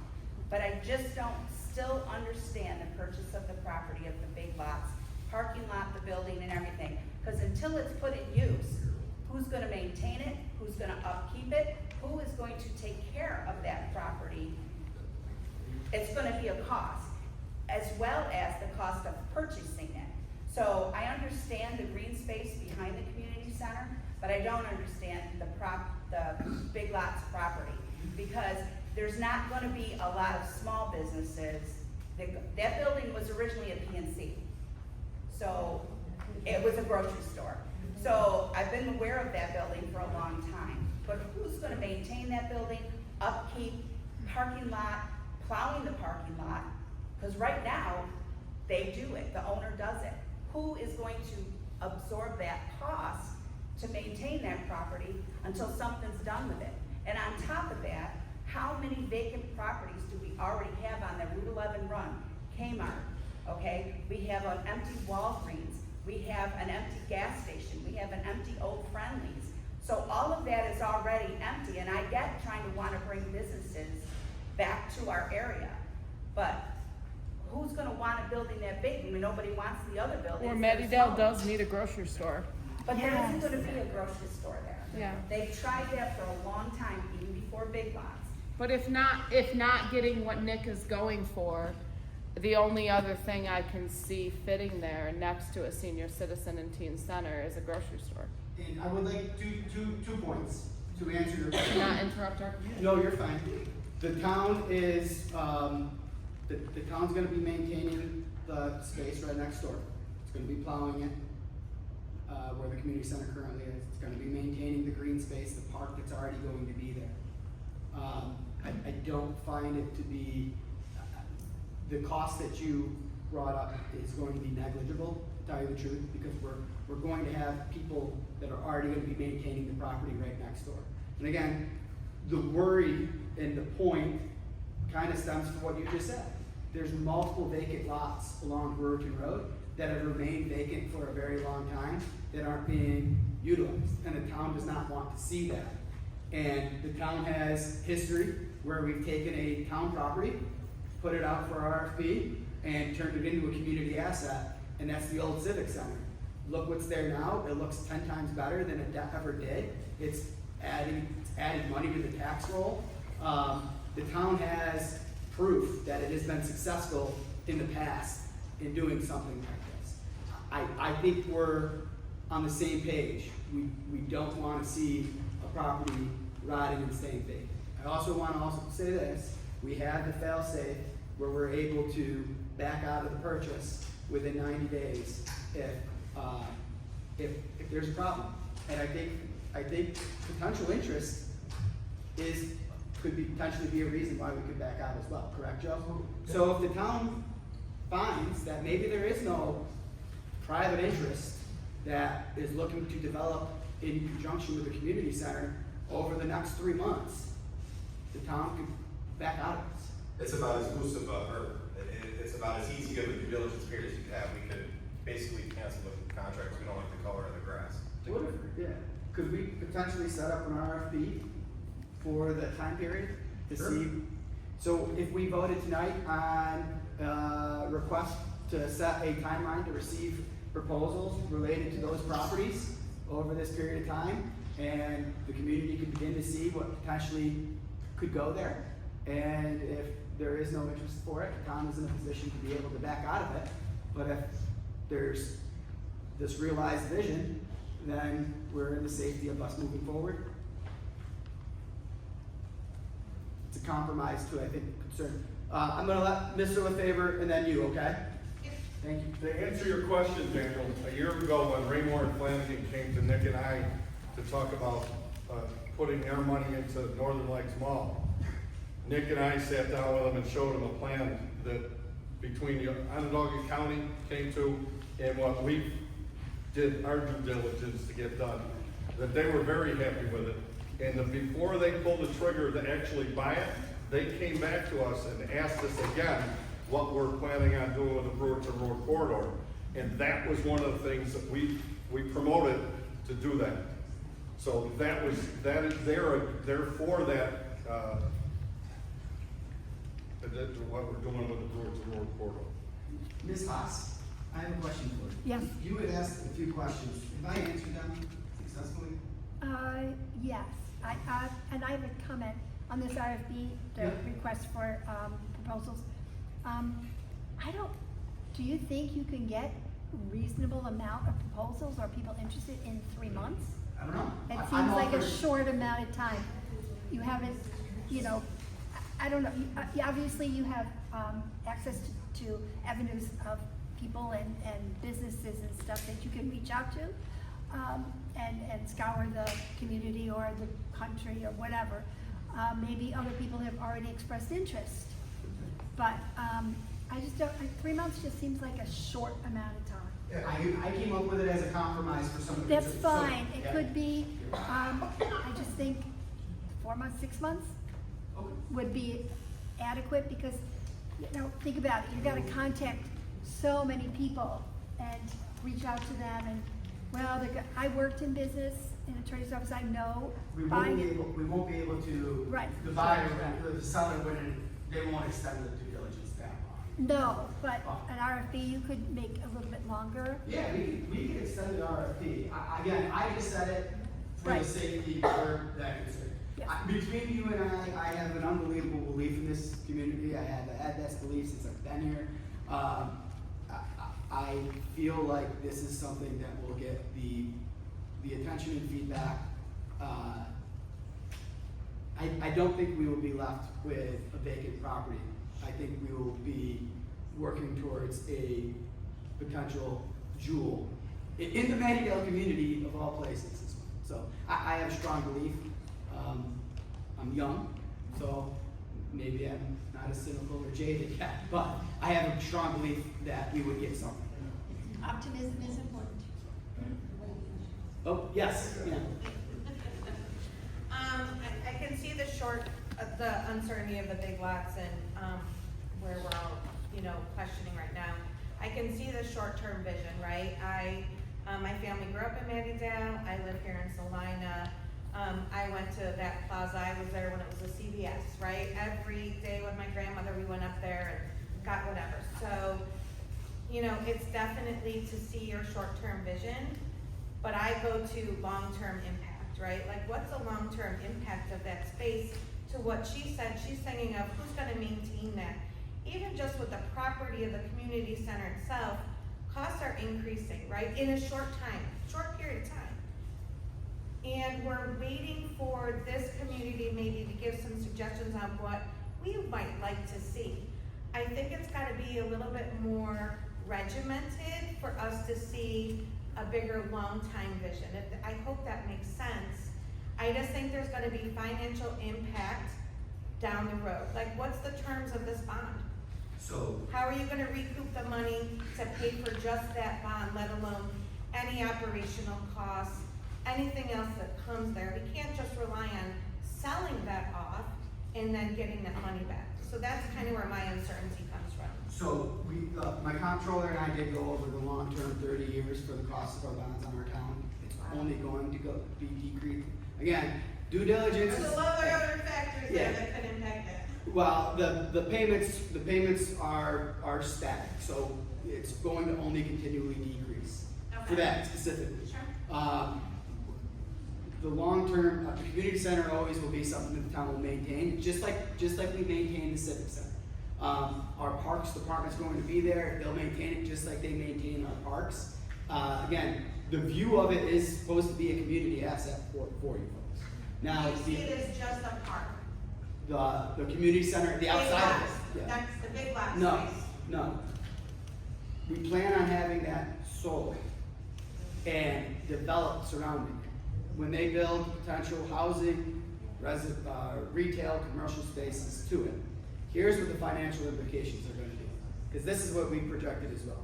But I just don't still understand the purchase of the property of the Big Lots, parking lot, the building and everything. Because until it's put in use, who's gonna maintain it? Who's gonna upkeep it? Who is going to take care of that property? It's gonna be a cost, as well as the cost of purchasing it. So I understand the green space behind the community center, but I don't understand the Big Lots property. Because there's not gonna be a lot of small businesses. That building was originally a PNC. So it was a grocery store. So I've been aware of that building for a long time. But who's gonna maintain that building, upkeep, parking lot, plowing the parking lot? Because right now, they do it, the owner does it. Who is going to absorb that cost to maintain that property until something's done with it? And on top of that, how many vacant properties do we already have on the Route 11 run? Kmart, okay? We have an empty Walgreens. We have an empty gas station. We have an empty Old Friendlies. So all of that is already empty, and I get trying to want to bring businesses back to our area. But who's gonna want a building that big? I mean, nobody wants the other buildings. Or that are Mattydale small. does need a grocery store. But there isn't gonna be a grocery store there. Yeah. They've tried that for a long time, even before Big Lots. But if not getting what Nick is going for, the only other thing I can see fitting there next to a senior citizen and teen center is a grocery store. And I would like two points to answer your question. Not interrupt our community. No, you're fine. The town is, the town's gonna be maintaining the space right next door. It's gonna be plowing it, where the community center currently is. It's gonna be maintaining the green space, the park that's already going to be there. I don't find it to be, the cost that you brought up is going to be negligible, to tell you the truth, because we're going to have people that are already gonna be maintaining the property right next door. And again, the worry and the point kind of stems from what you just said. There's multiple vacant lots along Brewerton Road that have remained vacant for a very long time that aren't being utilized, and the town does not want to see that. And the town has history where we've taken a town property, put it out for RFP, and turned it into a community asset, and that's the old Civic Center. Look what's there now, it looks 10 times better than it ever did. It's added money to the tax roll. The town has proof that it has been successful in the past in doing something like this. I think we're on the same page. We don't want to see a property rotting and staying vacant. I also want to say this, we have the fail-safe where we're able to back out of the purchase within 90 days if there's a problem. And I think potential interest could potentially be a reason why we could back out as well, correct, Joe? So if the town finds that maybe there is no private interest that is looking to develop in conjunction with the community center over the next 3 months, the town could back out of this. It's about as loose of it's about as easy of a due diligence period as you could have. We could basically cancel the contract if we don't like the color of the grass. Could we potentially set up an RFP for the time period to Sure. see? So if we voted tonight on request to set a timeline to receive proposals related to those properties over this period of time, and the community could begin to see what potentially could go there, and if there is no interest for it, the town is in a position to be able to back out of it. But if there's this realized vision, then we're in the safety of us moving forward. It's a compromise to, I think, concern. I'm gonna let Mr. LaFever and then you, okay? Thank you. To answer your question, Daniel, a year ago when Raymore and Flanagan came to Nick and I to talk about putting their money into Northern Lights Mall, Nick and I sat down with them and showed them a plan that between the Onondaga County came to and what we did our due diligence to get done, that they were very happy with it. And before they pulled the trigger to actually buy it, they came back to us and asked us again what we're planning on doing with the Brewerton Road corridor. And that was one of the things that we promoted to do that. So they're for that, what we're doing with the Brewerton Road corridor. Ms. Haas, I have a question for you. Yes. You had asked a few questions. Have I answered them successfully? Yes, and I have a comment on this RFP, the Yeah. request for, proposals. Do you think you can get reasonable amount of proposals or people interested in 3 months? I don't know. It I'm seems all like a for- short amount of time. You haven't, I don't know, obviously you have, access to avenues of people and businesses and stuff that you can reach out to, and scour the community or the country or whatever. Maybe other people have already expressed interest, but, I just don't, 3 months just seems like a short amount of time. Yeah, I came up with it as a compromise for some of the. That's fine, it Yeah. could be, I just think 4 months, 6 months Okay. would be adequate, because, think about it, you gotta contact so many people and reach out to them, and, I worked in business, in attorney's office, I know. We buying won't be able to. Right. The buyer, the seller wouldn't, they won't extend the due diligence that long. No, but an RFP, you could make a little bit longer. Yeah, we can extend the RFP. Again, I just said it for the Right. safety for that concern. Yes. Between you and I have an unbelievable belief in this community. I have had that belief since I've been here. I feel like this is something that will get the attention and feedback. I don't think we will be left with a vacant property. I think we will be working towards a potential jewel in the Mattydale community of all places. So I have a strong belief. I'm young, so maybe I'm not as cynical or jaded yet, but I have a strong belief that we would get something. Optimism is important. Oh, yes, yeah. I can see the uncertainty of the big lots and, where we're all, questioning right now. I can see the short-term vision, right? My family grew up in Mattydale, I live here in Salina. I went to that plaza, I was there when it was a CVS, right? Every day with my grandmother, we went up there and got whatever. So, it's definitely to see your short-term vision, but I go to long-term impact, right? Like, what's the long-term impact of that space to what she said? She's thinking of who's gonna maintain that. Even just with the property of the community center itself, costs are increasing, right? In a short period of time. And we're waiting for this community maybe to give some suggestions on what we might like to see. I think it's gotta be a little bit more regimented for us to see a bigger long-time vision. I hope that makes sense. I just think there's gonna be financial impact down the road. Like, what's the terms of this bond? So, How are you gonna recoup the money to pay for just that bond, let alone any operational costs, anything else that comes there? We can't just rely on selling that off and then getting that money back. So that's kind of where my uncertainty comes from. so my comptroller and I did go over the long-term 30 years for the cost of our bonds on our town. It's only going to be decreased. Again, due diligence is. There's a lot of other factors there Yeah. that could impact that. Well, the payments are static, so it's going to only continually decrease for Okay. that specifically. Sure. The long-term, the community center always will be something that the town will maintain, just like we maintain the civic center. Our parks department's going to be there, they'll maintain it just like they maintain our parks. Again, the view of it is supposed to be a community asset for you folks. Now, You see it as just a park. the community center, the outside of it. Yeah. That's the big black No, space. no. We plan on having that sold and developed surrounding it. When they build potential housing, retail, commercial spaces to it, here's what the financial implications are gonna be. Because this is what we projected as well.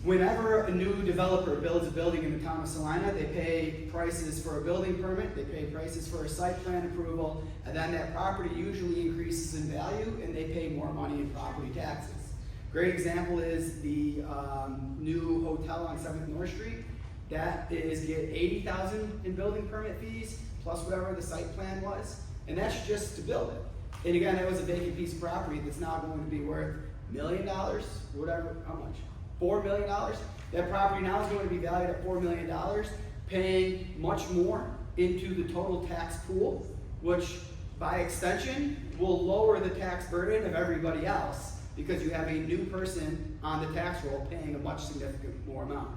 Whenever a new developer builds a building in the town of Salina, they pay prices for a building permit, they pay prices for a site plan approval, and then that property usually increases in value and they pay more money in property taxes. Great example is the new hotel on 7th North Street. That is get $80,000 in building permit fees, plus whatever the site plan was, and that's just to build it. And again, that was a vacant piece of property that's now going to be worth $1 million, whatever, how much? $4 million. That property now is going to be valued at $4 million, paying much more into the total tax pool, which by extension will lower the tax burden of everybody else because you have a new person on the tax roll paying a much significant more amount.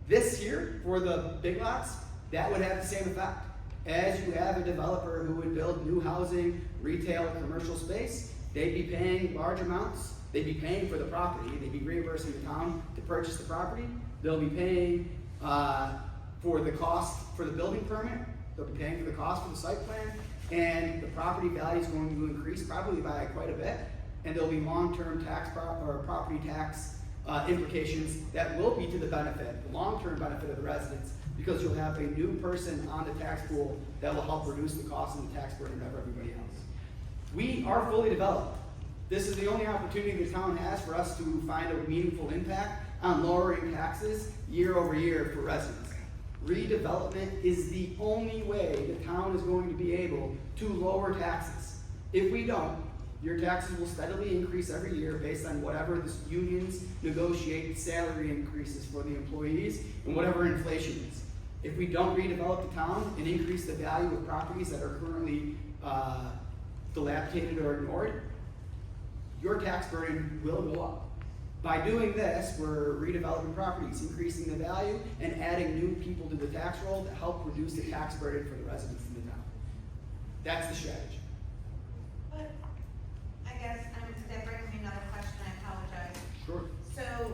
This year, for the big lots, that would have the same effect. As you have a developer who would build new housing, retail, commercial space, they'd be paying large amounts. They'd be paying for the property. They'd be reimbursing the town to purchase the property. They'll be paying for the cost for the building permit. They'll be paying for the cost for the site plan. And the property value is going to increase probably by quite a bit. And there'll be long-term property tax implications that will be to the benefit, the long-term benefit of the residents, because you'll have a new person on the tax pool that will help reduce the cost and the tax burden of everybody else. We are fully developed. This is the only opportunity the town has for us to find a meaningful impact on lowering taxes year over year for residents. Redevelopment is the only way the town is going to be able to lower taxes. If we don't, your taxes will steadily increase every year based on whatever the unions negotiate salary increases for the employees and whatever inflation is. If we don't redevelop the town and increase the value of properties that are currently dilapidated or ignored, your tax burden will go up. By doing this, we're redeveloping properties, increasing the value, and adding new people to the tax roll to help reduce the tax burden for the residents in the town. That's the strategy. But I guess that brings me another question, I apologize. Sure. So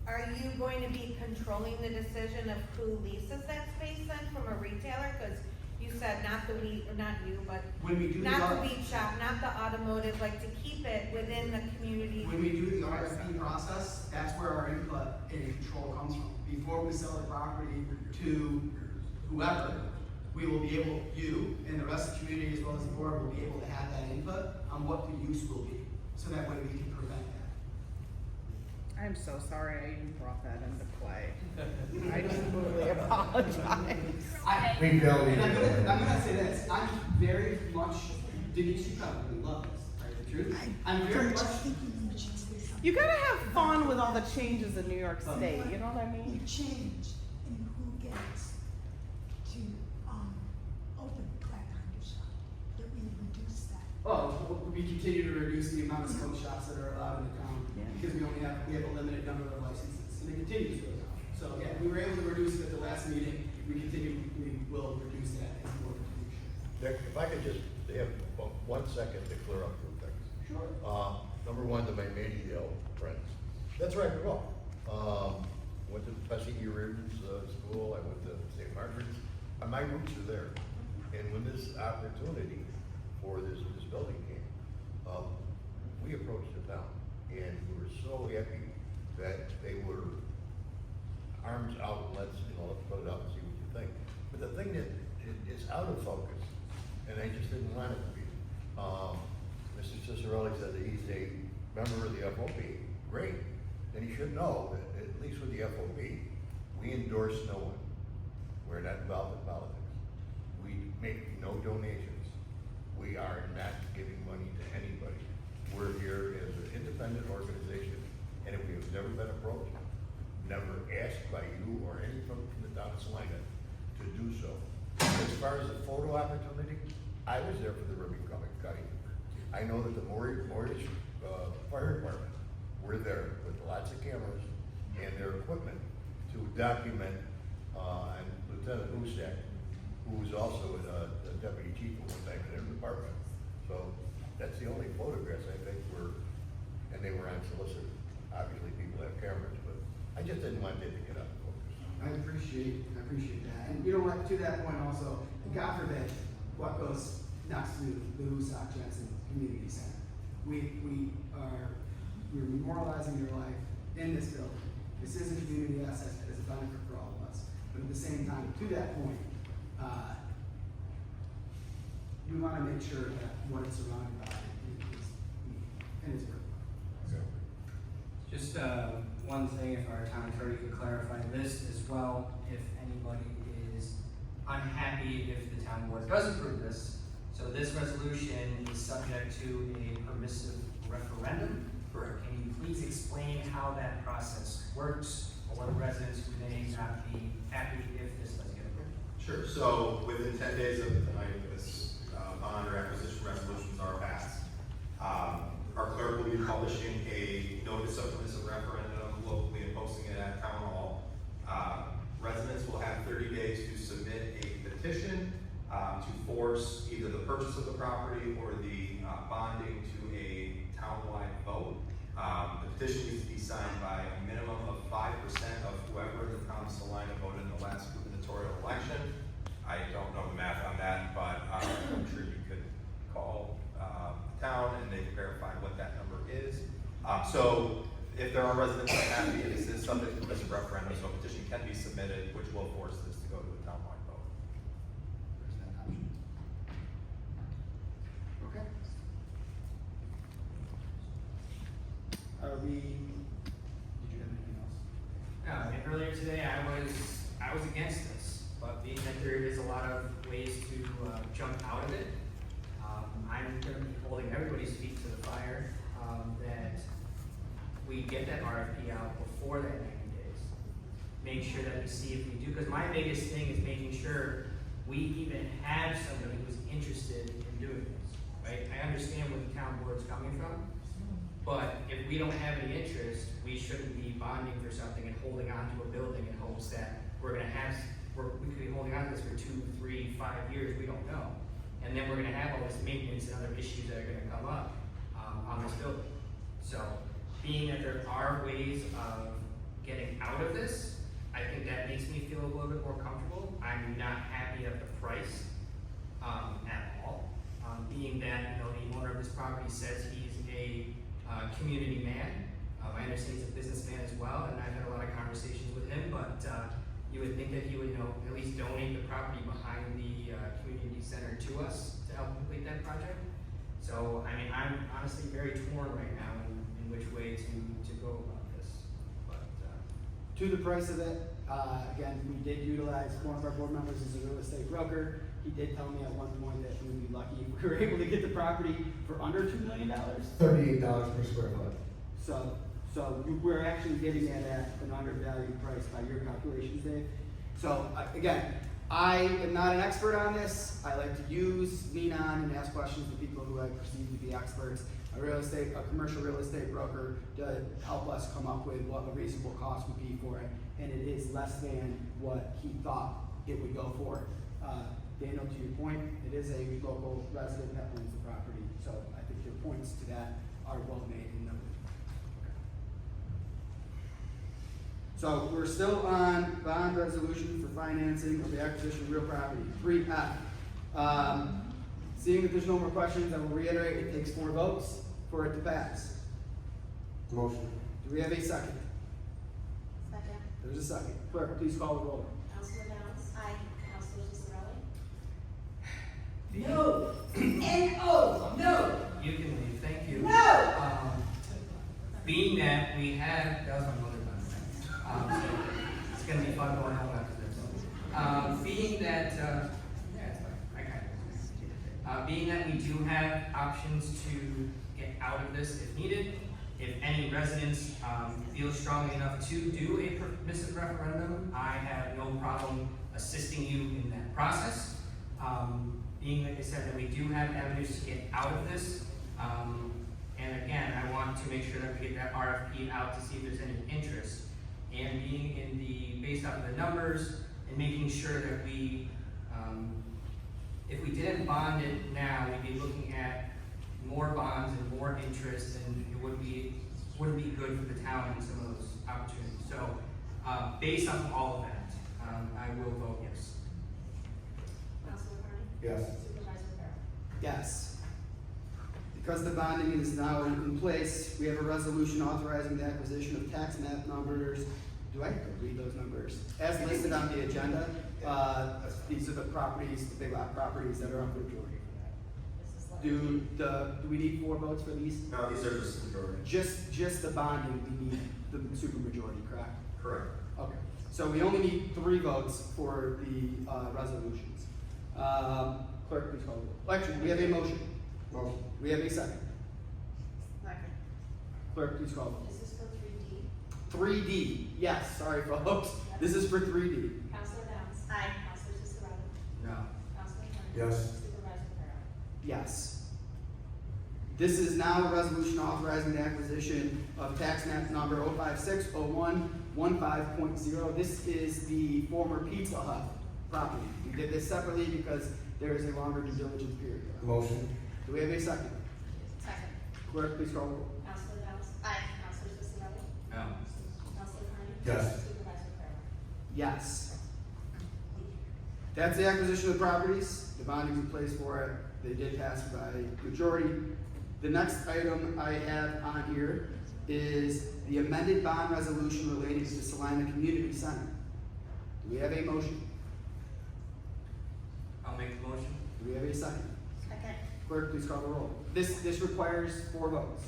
are you going to be controlling the decision of who leases that space then from a retailer? Cause you said not the not you, but When we do not the weed shop, not the automotive, like to keep it within the community. When we do the RFP process, that's where our input and control comes from. Before we sell the property to whoever, we will be able, you and the rest of the community as well as the board will be able to have that input on what the use will be. So that way we can prevent that. I'm so sorry I even brought that into play. I totally apologize. We don't need I'm gonna say this, I'm very much, Denise, you probably love this, to tell you the truth. I'm very much, You gotta have fun with all the changes in New York State, you know what I mean? We change in who gets to, open Black Hunter Shop, that we reduce that. we continue to reduce the amount of smoke shops that are allowed in the town. Because we have a limited number of licenses, and it continues to go down. So, yeah, we were able to reduce it at the last meeting, we will reduce that as more continues. Nick, if I could just have 1 second to clear up two things. Sure. Number one, to my Madiel friends. That's right, we all. Went to Bessie E. Reardon's school, I went to St. Margaret's. My roots are there. And when this opportunity for this building came, we approached the town. And we were so happy that they were arms out, let's put it out and see what you think. But the thing that is out of focus, and I just didn't want it to be, Mr. Cicerelli said that he's a member of the FOP. Great. And he should know that at least with the FOP, we endorse no one. We're not involved in politics. We make no donations. we are not giving money to anybody. We're here as an independent organization, and we have never been approached, never asked by you or any from the town of Salina to do so. As far as the photo opportunity, I was there for the ribbon cutting. I know that the Morris Fire Department were there with lots of cameras and their equipment to document, and Lieutenant Husak, who was also a deputy chief at one time in their department. So that's the only photographs I think and they were unsolicited. Obviously, people have cameras, but I just didn't want it to get out of focus. I appreciate that. And you know what, to that point also, God forbid, what goes next to the Husak Jensen Community Center. We're memorializing your life in this building. This is a community asset that is a benefit for all of us. But at the same time, to that point, we want to make sure that what it's surrounded by is and is worth. Just one thing, if our town attorney could clarify this as well, if anybody is unhappy if the town board does approve this. So this resolution is subject to a permissive referendum. Can you please explain how that process works for the residents who may not be happy if this does get approved? Sure, so within 10 days of the night this bond or acquisition resolutions are passed, our clerk will be publishing a notice of permissive referendum locally and posting it at town hall. Residents will have 30 days to submit a petition to force either the purchase of the property or the bonding to a townwide vote. The petition needs to be signed by a minimum of 5% of whoever the town of Salina voted in the last gubernatorial election. I don't know the math on that, but I'm sure you could call the town and they can verify what that number is. So if there are residents unhappy, this is subject to this referendum, so a petition can be submitted, which will force this to go to a townwide vote. There's that option. Okay. Did you have anything else? No, I mean, earlier today I was against this, but being that there is a lot of ways to jump out of it, I'm going to be holding everybody's feet to the fire that we get that RFP out before that 90 days. Make sure that we see if we do, because my biggest thing is making sure we even have somebody who's interested in doing this, right? I understand where the town board's coming from, but if we don't have any interest, we shouldn't be bonding for something and holding on to a building in hopes that we could be holding on to this for 2, 3, 5 years, we don't know. And then we're gonna have all this maintenance and other issues that are gonna come up on this building. So, being that there are ways of getting out of this, I think that makes me feel a little bit more comfortable. I'm not happy at the price at all. Being that, the owner of this property says he's a community man. I understand he's a businessman as well, and I've had a lot of conversations with him, but you would think that he would, at least donate the property behind the community center to us to help complete that project. So, I mean, I'm honestly very torn right now in which way to go about this, but. To the price of it, again, we did utilize one of our board members as a real estate broker. He did tell me at one point that we would be lucky if we were able to get the property for under $2 million. $38 per square foot. So we're actually getting it at an undervalued price by your calculations, Dave. So again, I am not an expert on this. I like to lean on and ask questions to people who I perceive to be experts. A commercial real estate broker to help us come up with what a reasonable cost would be for it, and it is less than what he thought it would go for. Daniel, to your point, it is a local resident that owns the property, so I think your points to that are well made and noted. So we're still on bond resolution for financing of the acquisition of real property, 3F. Seeing that there's no more questions, I will reiterate, it takes 4 votes for it to pass. Motion. Do we have a second? Second. There's a second. Clerk, please call the roll. Councilor Downs? Aye. Councilor Ciccarelli? No. No. You can leave, thank you. No. Being that we have, that was my mother, by the way. So it's gonna be fun going home after this. Being that, yeah, it's fine, I got Being that we do have options to get out of this if needed, if any residents feel strongly enough to do a permissive referendum, I have no problem assisting you in that process. Being like I said, that we do have avenues to get out of this. And again, I want to make sure that we get that RFP out to see if there's any interest. And being in the, based off of the numbers and making sure that we, if we didn't bond it now, we'd be looking at more bonds and more interest, and it wouldn't be good for the town in some of those opportunities. So, based on all of that, I will vote yes. Councilor Carney? Yes. Supervisor Farrell? Yes. Because the bonding is now in place, we have a resolution authorizing the acquisition of tax map numbers. Do I have to read those numbers? As listed on the agenda, these are the properties, the big lot properties that are on Bridgewater. Do we need 4 votes for these? No, these are just majority. Just the bonding, we need the supermajority, correct? Correct. Okay, so we only need 3 votes for the resolutions. Clerk, please call the roll. Actually, we have a motion. Motion. We have a second. Second. Clerk, please call the roll. Is this for 3D? 3D, yes, sorry folks. This is for 3D. Councilor Downs? Aye. Councilor Cicerelli? No. Councilor Carney? Yes. Supervisor Farrell? Yes. This is now a resolution authorizing the acquisition of tax map number 0560115.0. This is the former Pizza Hut property. We did this separately because there is a longer due diligence period. Motion. Do we have a second? Second. Clerk, please call the roll. Councilor Downs? Aye. Councilor Cicerelli? No. Councilor Carney? Yes. Supervisor Farrell? Yes. That's the acquisition of the properties. The bonding's in place for it. They did pass by majority. The next item I have on here is the amended bond resolution relating to the Salina Community Center. Do we have a motion? I'll make the motion. Do we have a second? Second. Clerk, please call the roll. This requires 4 votes.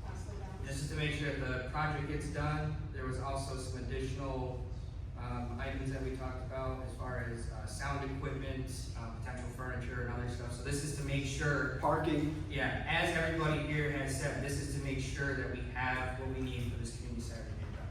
Councilor Downs? This is to make sure the project gets done. There was also some additional items that we talked about as far as sound equipment, potential furniture and other stuff. So this is to make sure, Parking. yeah, as everybody here has said, this is to make sure that we have what we need for this community center to get done.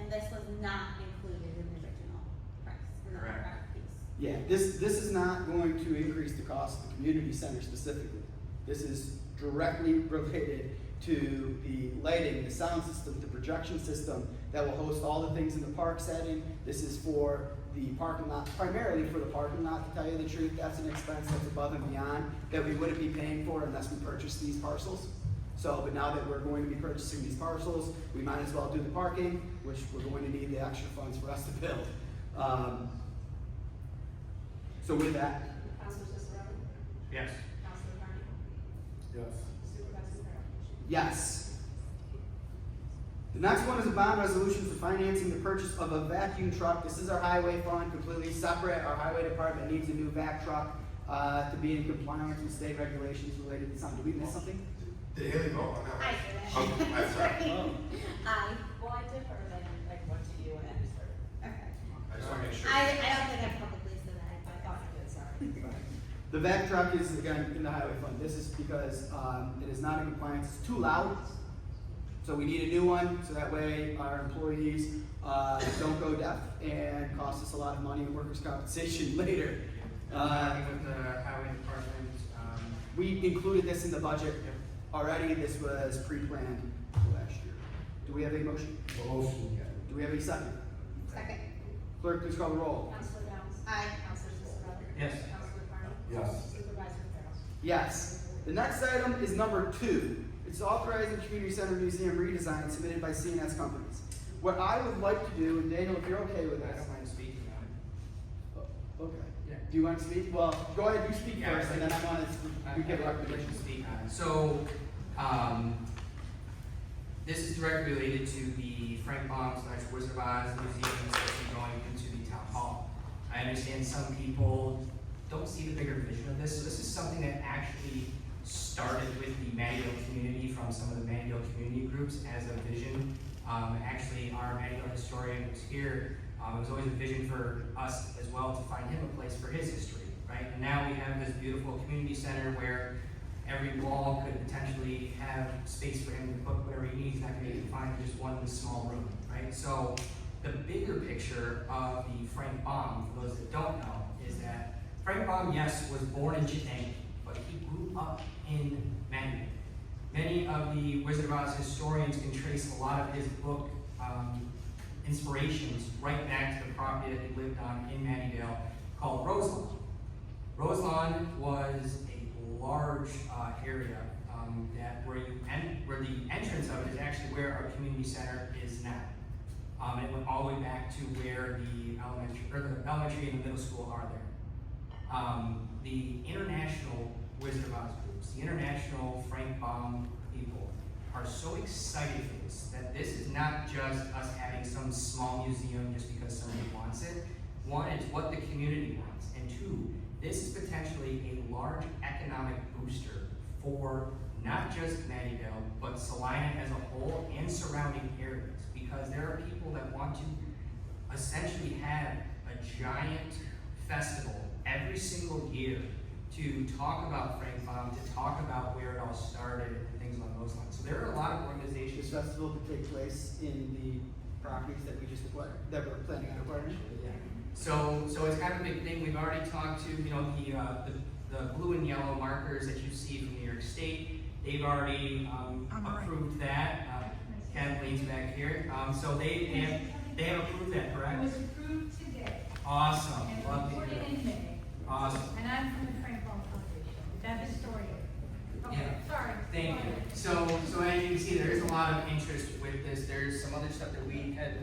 And this was not included in the original price, in the Correct. RFPs. Yeah, this is not going to increase the cost of the community center specifically. This is directly related to the lighting, the sound system, the projection system that will host all the things in the park setting. This is for the parking lot, primarily for the parking lot, to tell you the truth. That's an expense that's above and beyond that we wouldn't be paying for unless we purchased these parcels. So, but now that we're going to be purchasing these parcels, we might as well do the parking, which we're going to need the extra funds for us to build. So with that, Councilor Cicerelli? Yes. Councilor Carney? Yes. Supervisor Farrell? yes. The next one is a bond resolution for financing the purchase of a vacuum truck. This is our highway fund, completely separate. Our highway department needs a new vac truck to be in compliance with state regulations related to something. Did we miss something? Did Haley vote on that one? I didn't. Oh, I'm sorry. Aye. Well, I did her, then went to you and then her. Okay. I just want to make sure. I don't think I publicly said that, I but. thought you did, sorry. The vac truck is, again, in the highway fund. This is because it is not in compliance. It's too loud. So we need a new one, so that way our employees don't go deaf and cost us a lot of money in workers' compensation later. Working with the highway department, We included this in the budget already. This was pre-planned for last year. Do we have a motion? Motion. Do we have a second? Second. Clerk, please call the roll. Councilor Downs? Aye. Councilor Cicerelli? Yes. Councilor Carney? Yes. Supervisor Farrell? Yes. The next item is number 2. It's authorizing community center museum redesign submitted by CNS Companies. What I would like to do, and Daniel, if you're okay with I this. don't mind speaking on it. Okay. Yeah. Do you want to speak? Well, go ahead, you speak Yeah, first, and then I want to, we get a permission recommendation. to speak on it. So, this is directly related to the Frank Baum's Wizard of Oz Museum that's supposed to be going into the town hall. I understand some people don't see the bigger vision of this, so this is something that actually started with the Mattydale community from some of the Mattydale community groups as a vision. Actually, our Mattydale historian was here. It was always a vision for us as well to find him a place for his history. right? And now we have this beautiful community center where every wall could potentially have space for him to put whatever he needs, not gonna be confined to just one small room, right? So the bigger picture of the Frank Baum, for those that don't know, is that Frank Baum, yes, was born in Chitang, but he grew up in Mandeville. Many of the Wizard of Oz historians can trace a lot of his book inspirations right back to the property that he lived on in Mandeville called Roselawn. Roselawn was a large area that where the entrance of it is actually where our community center is now. It went all the way back to where the elementary and the middle school are there. The international Wizard of Oz groups, the international Frank Baum people, are so excited for this, that this is not just us having some small museum just because somebody wants it. One, it's what the community wants, and two, this is potentially a large economic booster for not just Mandeville, but Salina as a whole and surrounding areas, because there are people that want to essentially have a giant festival every single year to talk about Frank Baum, to talk about where it all started and things along those lines. So there are a lot of organizations. This festival could take place in the properties that we just acquired, that we're planning on acquiring. Yeah. So it's kind of a big thing. We've already talked to, you know, the blue and yellow markers that you see from New York State. They've already approved that. Kathleen's back here. So they have approved that, correct? It was approved today. Awesome. And Love to reported hear in May. that. Awesome. And I'm from the Frank Baum Foundation, that historian. Okay, Yeah. sorry. Thank you. So as you can see, there is a lot of interest with this. There's some other stuff that we had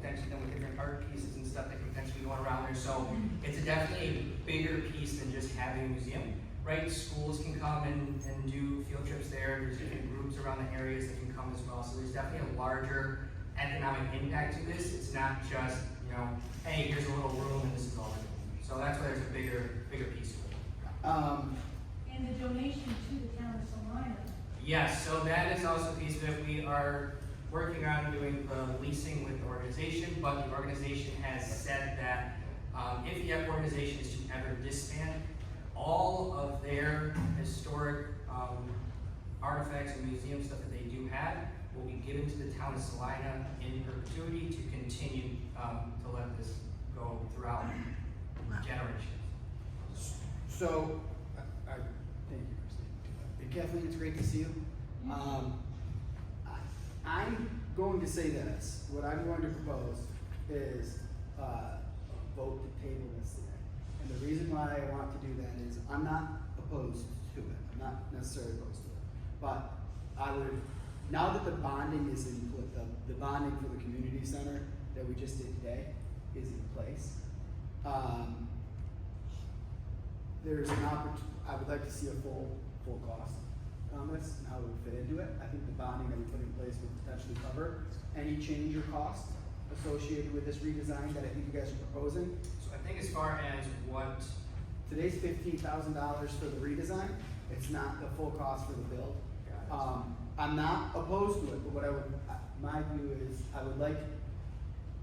potentially done with different art pieces and stuff that can potentially go around there. So it's definitely a bigger piece than just having a museum, right? Schools can come and do field trips there. There's different groups around the areas that can come as well. So there's definitely a larger economic impact to this. It's not just, you know, hey, here's a little room and this is all we're doing. So that's why there's a bigger piece to it. And the donation to the town of Salina. Yes, so that is also a piece of it. We are working on doing the leasing with the organization, but the organization has said that if the organization is to ever disband, all of their historic artifacts and museum stuff that they do have will be given to the town of Salina in perpetuity to continue to let this go throughout generations. So, thank you, Christine. And Kathleen, it's great to see you. I'm going to say this. What I'm going to propose is vote to table this today. And the reason why I want to do that is I'm not opposed to it. I'm not necessarily opposed to it. But I would, now that the bonding is in, the bonding for the community center that we just did today is in place, there's an I would like to see a full cost on this and how it would fit into it. I think the bonding that we put in place would potentially cover any change or cost associated with this redesign that I think you guys are proposing. So I think as far as what Today's $15,000 for the redesign. It's not the full cost for the build. I'm not opposed to it, but what I would, my view is, I would like,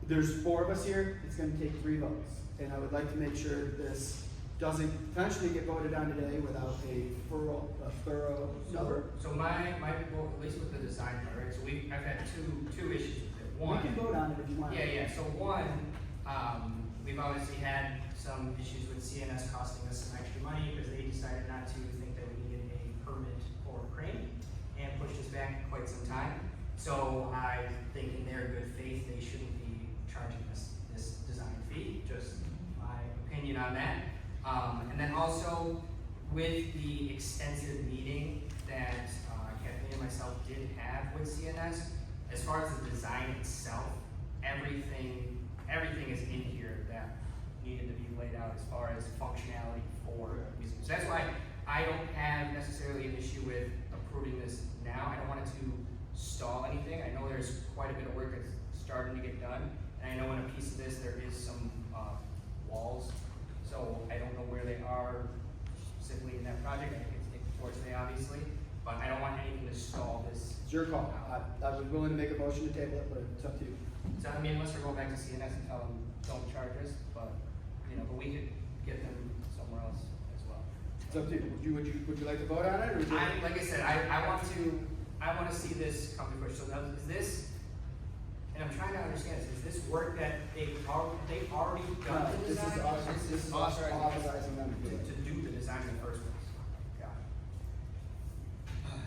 there's 4 of us here, it's gonna take 3 votes. And I would like to make sure that this doesn't potentially get voted on today without a thorough number. So my vote, at least with the design part, right, so I've had two issues with it. One. We can vote on it if you want. Yeah, so one, we've obviously had some issues with CNS costing us some extra money because they decided not to think that we needed a permit for a crane and pushed us back quite some time. So I think in their good faith, they shouldn't be charging us this design fee, just my opinion on that. And then also with the extensive meeting that Kathleen and myself did have with CNS, as far as the design itself, everything is in here that needed to be laid out as far as functionality for museums. So that's why I don't have necessarily an issue with approving this now. I don't want it to stall anything. I know there's quite a bit of work that's starting to get done, and I know in a piece of this there is some walls. So I don't know where they are specifically in that project. I think it's taken towards today, obviously, but I don't want anything to stall this. It's your call. I was willing to make a motion to table it, but it's up to you. So I mean, unless we're going back to CNS and tell them don't charge us, but you know, but we could get them somewhere else as well. It's up to you. Would you like to vote on it, or is it? Like I said, I want to see this come to fruition. So now, is this, and I'm trying to understand, is this work that they've already done the This is design? us, this is us authorizing them to do it. To do the design in the first place. Got it.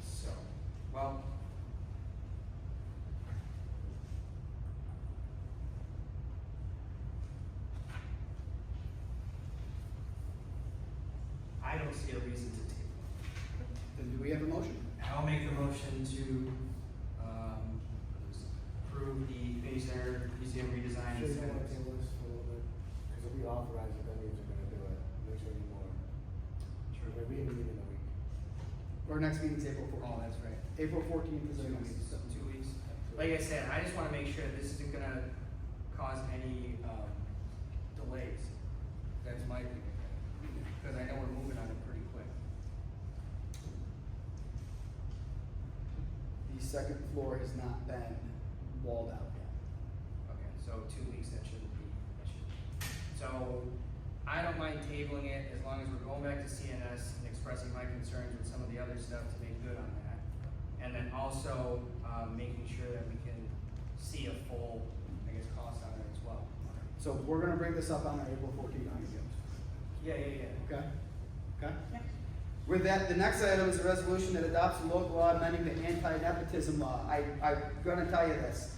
So, well. I don't see a reason to table. Then do we have a motion? I'll make the motion to, approve the community center museum redesign. Should we want to table this for a little bit? Because if we authorize it, that means we're gonna do it. There's gonna be more. Sure. Maybe we meet in a week. Our next meeting's April 14th. Oh, that's right. April 14th is our next meeting. 2 weeks. Like I said, I just wanna make sure this isn't gonna cause any, delays. That's my opinion. Cause I know we're moving on it pretty quick. The second floor has not been walled out yet. Okay, so 2 weeks, that shouldn't be. So, I don't mind tabling it as long as we're going back to CNS and expressing my concerns with some of the other stuff to make good on that. And then also, making sure that we can see a full, I guess, cost on it as well. So we're gonna bring this up on our April 14th meeting. Yeah. Okay? Okay? With that, the next item is a resolution that adopts a local law amending the anti-nepotism law. I'm gonna tell you this.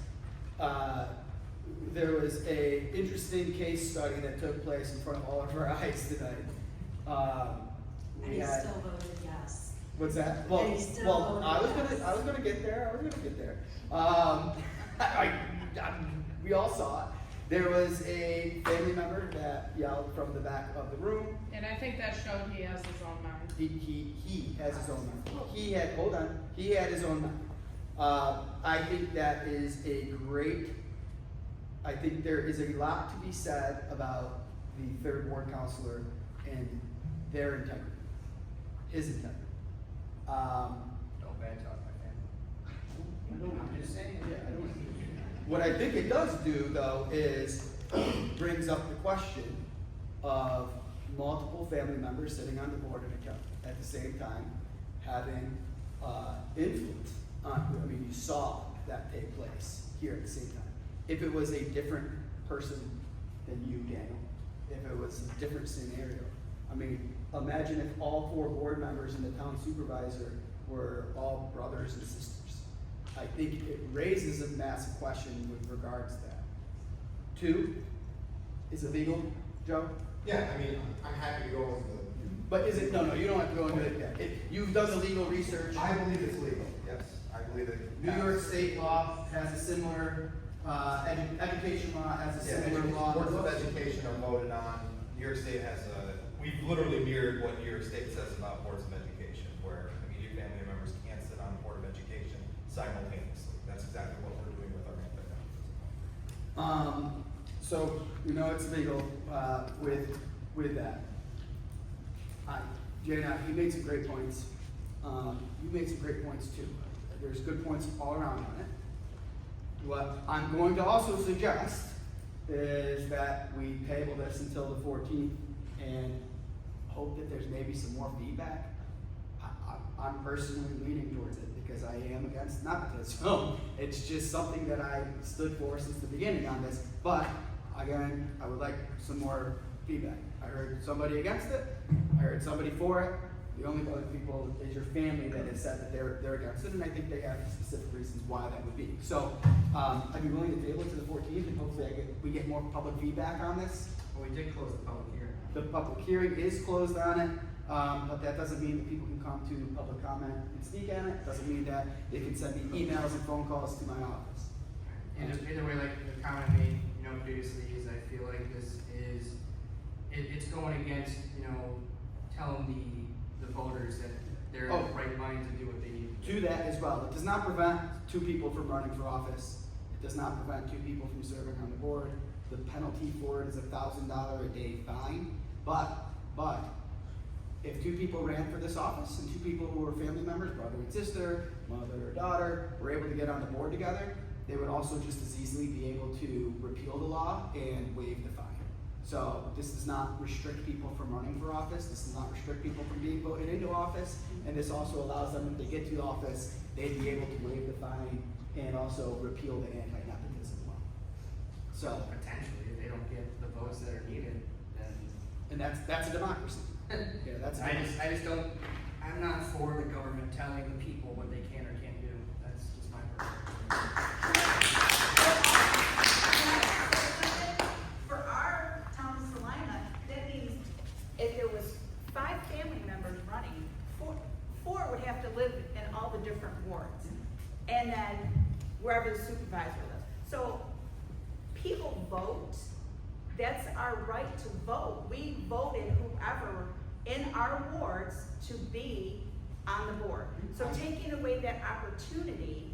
There was a interesting case study that took place in front of all of our eyes tonight. And We he had- still voted yes. What's that? And Well, he still well, I was voted yes. gonna get there. We all saw it. There was a family member that yelled from the back of the room. And I think that showed he has his own mind. He has his own mind. He had his own mind. I think that is I think there is a lot to be said about the third ward counselor and their integrity, his integrity. No bad talk, my family. I'm just saying. Yeah, I don't. What I think it does do, though, is brings up the question of multiple family members sitting on the board at the same time, having influence on. I mean, you saw that take place here at the same time. If it was a different person than you, Daniel, if it was a different scenario, I mean, imagine if all 4 board members and the town supervisor were all brothers and sisters. I think it raises a massive question with regards to that. 2, is it legal, Joe? Yeah, I mean, I'm happy to go into But is it, no, you don't have to go into it yet. You've done the legal research. I believe it's legal, yes, I believe it. New York State law has a similar, education law has a similar law. Boards of education are voted on, New York State has we've literally mirrored what New York State says about boards of education, where immediate family members can't sit on the board of education simultaneously. That's exactly what we're doing with our anti-nepotism. So, it's legal, with that. Jana, you made some great points. You made some great points too. There's good points all around on it. What I'm going to also suggest is that we table this until the 14th and hope that there's maybe some more feedback. I'm personally leaning towards it because I am against nepotism. It's just something that I stood for since the beginning on this. But again, I would like some more feedback. I heard somebody against it. I heard somebody for it. The only other people is your family that has said that they're against it, and I think they have specific reasons why that would be. So I'd be willing to table it to the 14th, and hopefully we get more public feedback on this. Well, we did close the public hearing. The public hearing is closed on it, but that doesn't mean that people can come to public comment and speak on it. It doesn't mean that they can send me emails and phone calls to my office. Either way, like the comment I made, previously, is I feel like this is, it's going against, telling the voters that they're in the right mind to do what they need to do. To that as well. It does not prevent 2 people from running for office. It does not prevent 2 people from serving on the board. The penalty for it is a $1,000 a day fine. But if 2 people ran for this office and 2 people who were family members, brother and sister, mother or daughter, were able to get on the board together, they would also just as easily be able to repeal the law and waive the fine. So this does not restrict people from running for office, this does not restrict people from being voted into office, and this also allows them, if they get to office, they'd be able to waive the fine and also repeal the anti-nepotism law. So, Potentially, if they don't get the votes that are needed, then. and that's a democracy. Yeah, that's a democracy. I just don't, I'm not for the government telling the people what they can or can't do. That's just my personal. For our town of Salina, that means if there was 5 family members running, four would have to live in all the different wards. And then wherever the supervisor lives. So people vote, that's our right to vote. We voted whoever in our wards to be on the board. So taking away that opportunity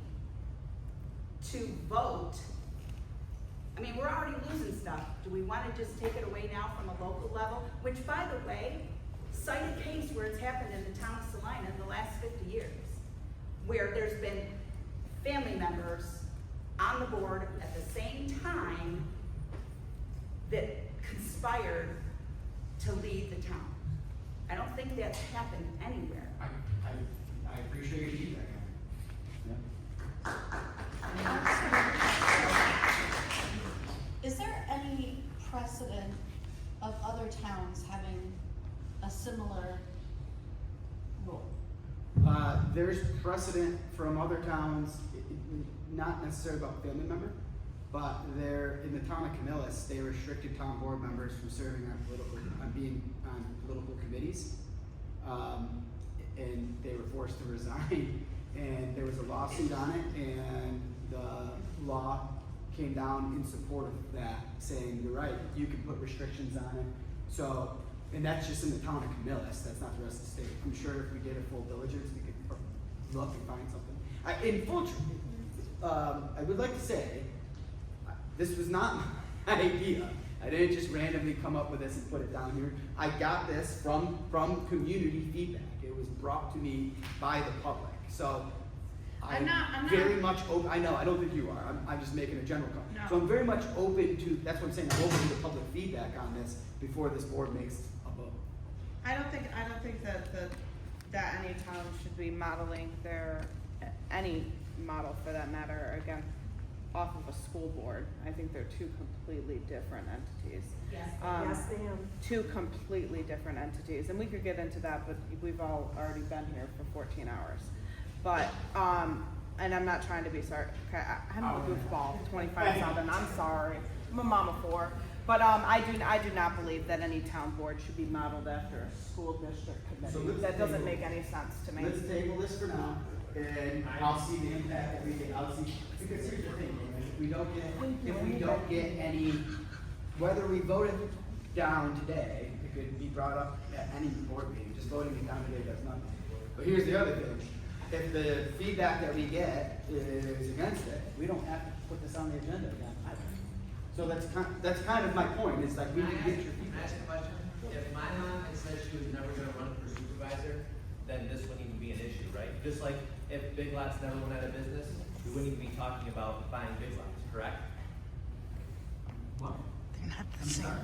to vote, I mean, we're already losing stuff. Do we want to just take it away now from a local level? Which, by the way, cite a case where it's happened in the town of Salina in the last 50 years, where there's been family members on the board at the same time that conspired to lead the town. I don't think that's happened anywhere. I appreciate your feedback. Is there any precedent of other towns having a similar rule? There's precedent from other towns, not necessarily about family member, but they're, in the town of Camillus, they restricted town board members from serving on being on political committees. And they were forced to resign, and there was a lawsuit on it, and the law came down in support of that, saying, you're right, you can put restrictions on it. So, and that's just in the town of Camillus, that's not the rest of the state. I'm sure if we did a full diligence, we could look and find something. In full truth, I would like to say, this was not my idea. I didn't just randomly come up with this and put it down here. I got this from community feedback. It was brought to me by the public. So I'm very much open. I know, I don't think you are. I'm just making a general comment. No. So I'm very much open to, that's what I'm saying, I'm open to the public feedback on this before this board makes a vote. I don't think that any town should be modeling any model for that matter, again, off of a school board. I think they're two completely different entities. Yes. Yes, ma'am. Two completely different entities, and we could get into that, but we've all already been here for 14 hours. But, and I'm not trying to be sorry, okay, I'm a goofball, 25 something, I'm sorry, I'm a mom of 4. But, I do not believe that any town board should be modeled after a school district committee. That doesn't make any sense to me. Let's table this for now, and I'll see the impact that we get, I'll see, because here's the thing, if we don't get any, whether we vote it down today, it could be brought up at any board meeting, just voting it down today does nothing. But here's the other thing, if the feedback that we get is against it, we don't have to put this on the agenda again either. So that's kind of my point, is like, we can get your Can I ask a question? If my mom had said she was never gonna run for supervisor, then this wouldn't even be an issue, right? Just like if Big Lots never went out of business, we wouldn't even be talking about buying Big Lots, correct? What? I'm sorry.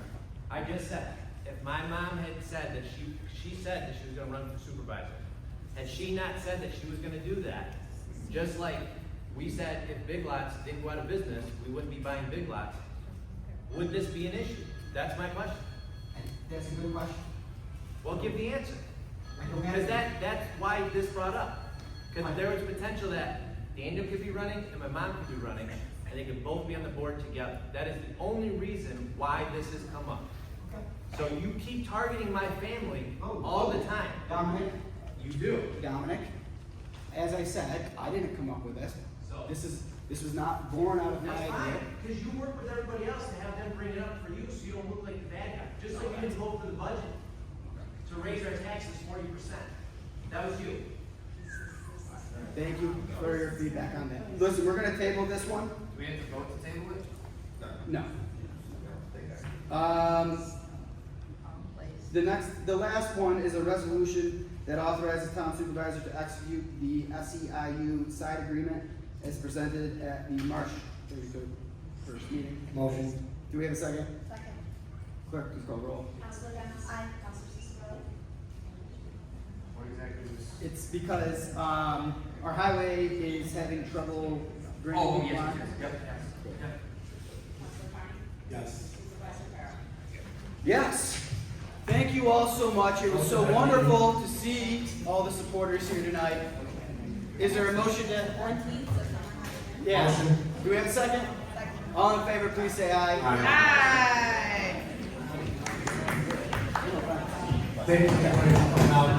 I just said, if my mom had said that she said that she was gonna run for supervisor, had she not said that she was gonna do that, just like we said if Big Lots didn't go out of business, we wouldn't be buying Big Lots, would this be an issue? That's my question. That's a good question. Well, give the answer. I don't have Because to- that's why this brought up. Because there was potential that Daniel could be running and my mom could be running, and they could both be on the board together. That is the only reason why this has come up. So you keep targeting my family all the time. Dominic? You do. Dominic, as I said, I didn't come up with this. So- This was not born out of my That's idea. fine, because you work with everybody else to have them bring it up for you, so you don't look like the bad guy. Just like you didn't vote for the budget to raise our taxes 40%. That was you. Thank you for your feedback on that. Listen, we're gonna table this one. Do we have to vote to table it? No. The last one is a resolution that authorizes town supervisor to execute the SEIU side agreement as presented at the March 31st meeting. Motion. Do we have a second? Second. Clerk, please call roll. Counselor Dennis? Aye. Counselor Cicarelli? What exactly was? It's because, our highway is having trouble grading. Oh, the yes, line. yes, yep. Counselor Carney? Yes. Supervisor Farrell? Yes. Thank you all so much. It was so wonderful to see all the supporters here tonight. Is there a motion to? Yeah. Motion. Do we have a second? All in favor, please say aye. Aye. Thank you, everybody, for coming out.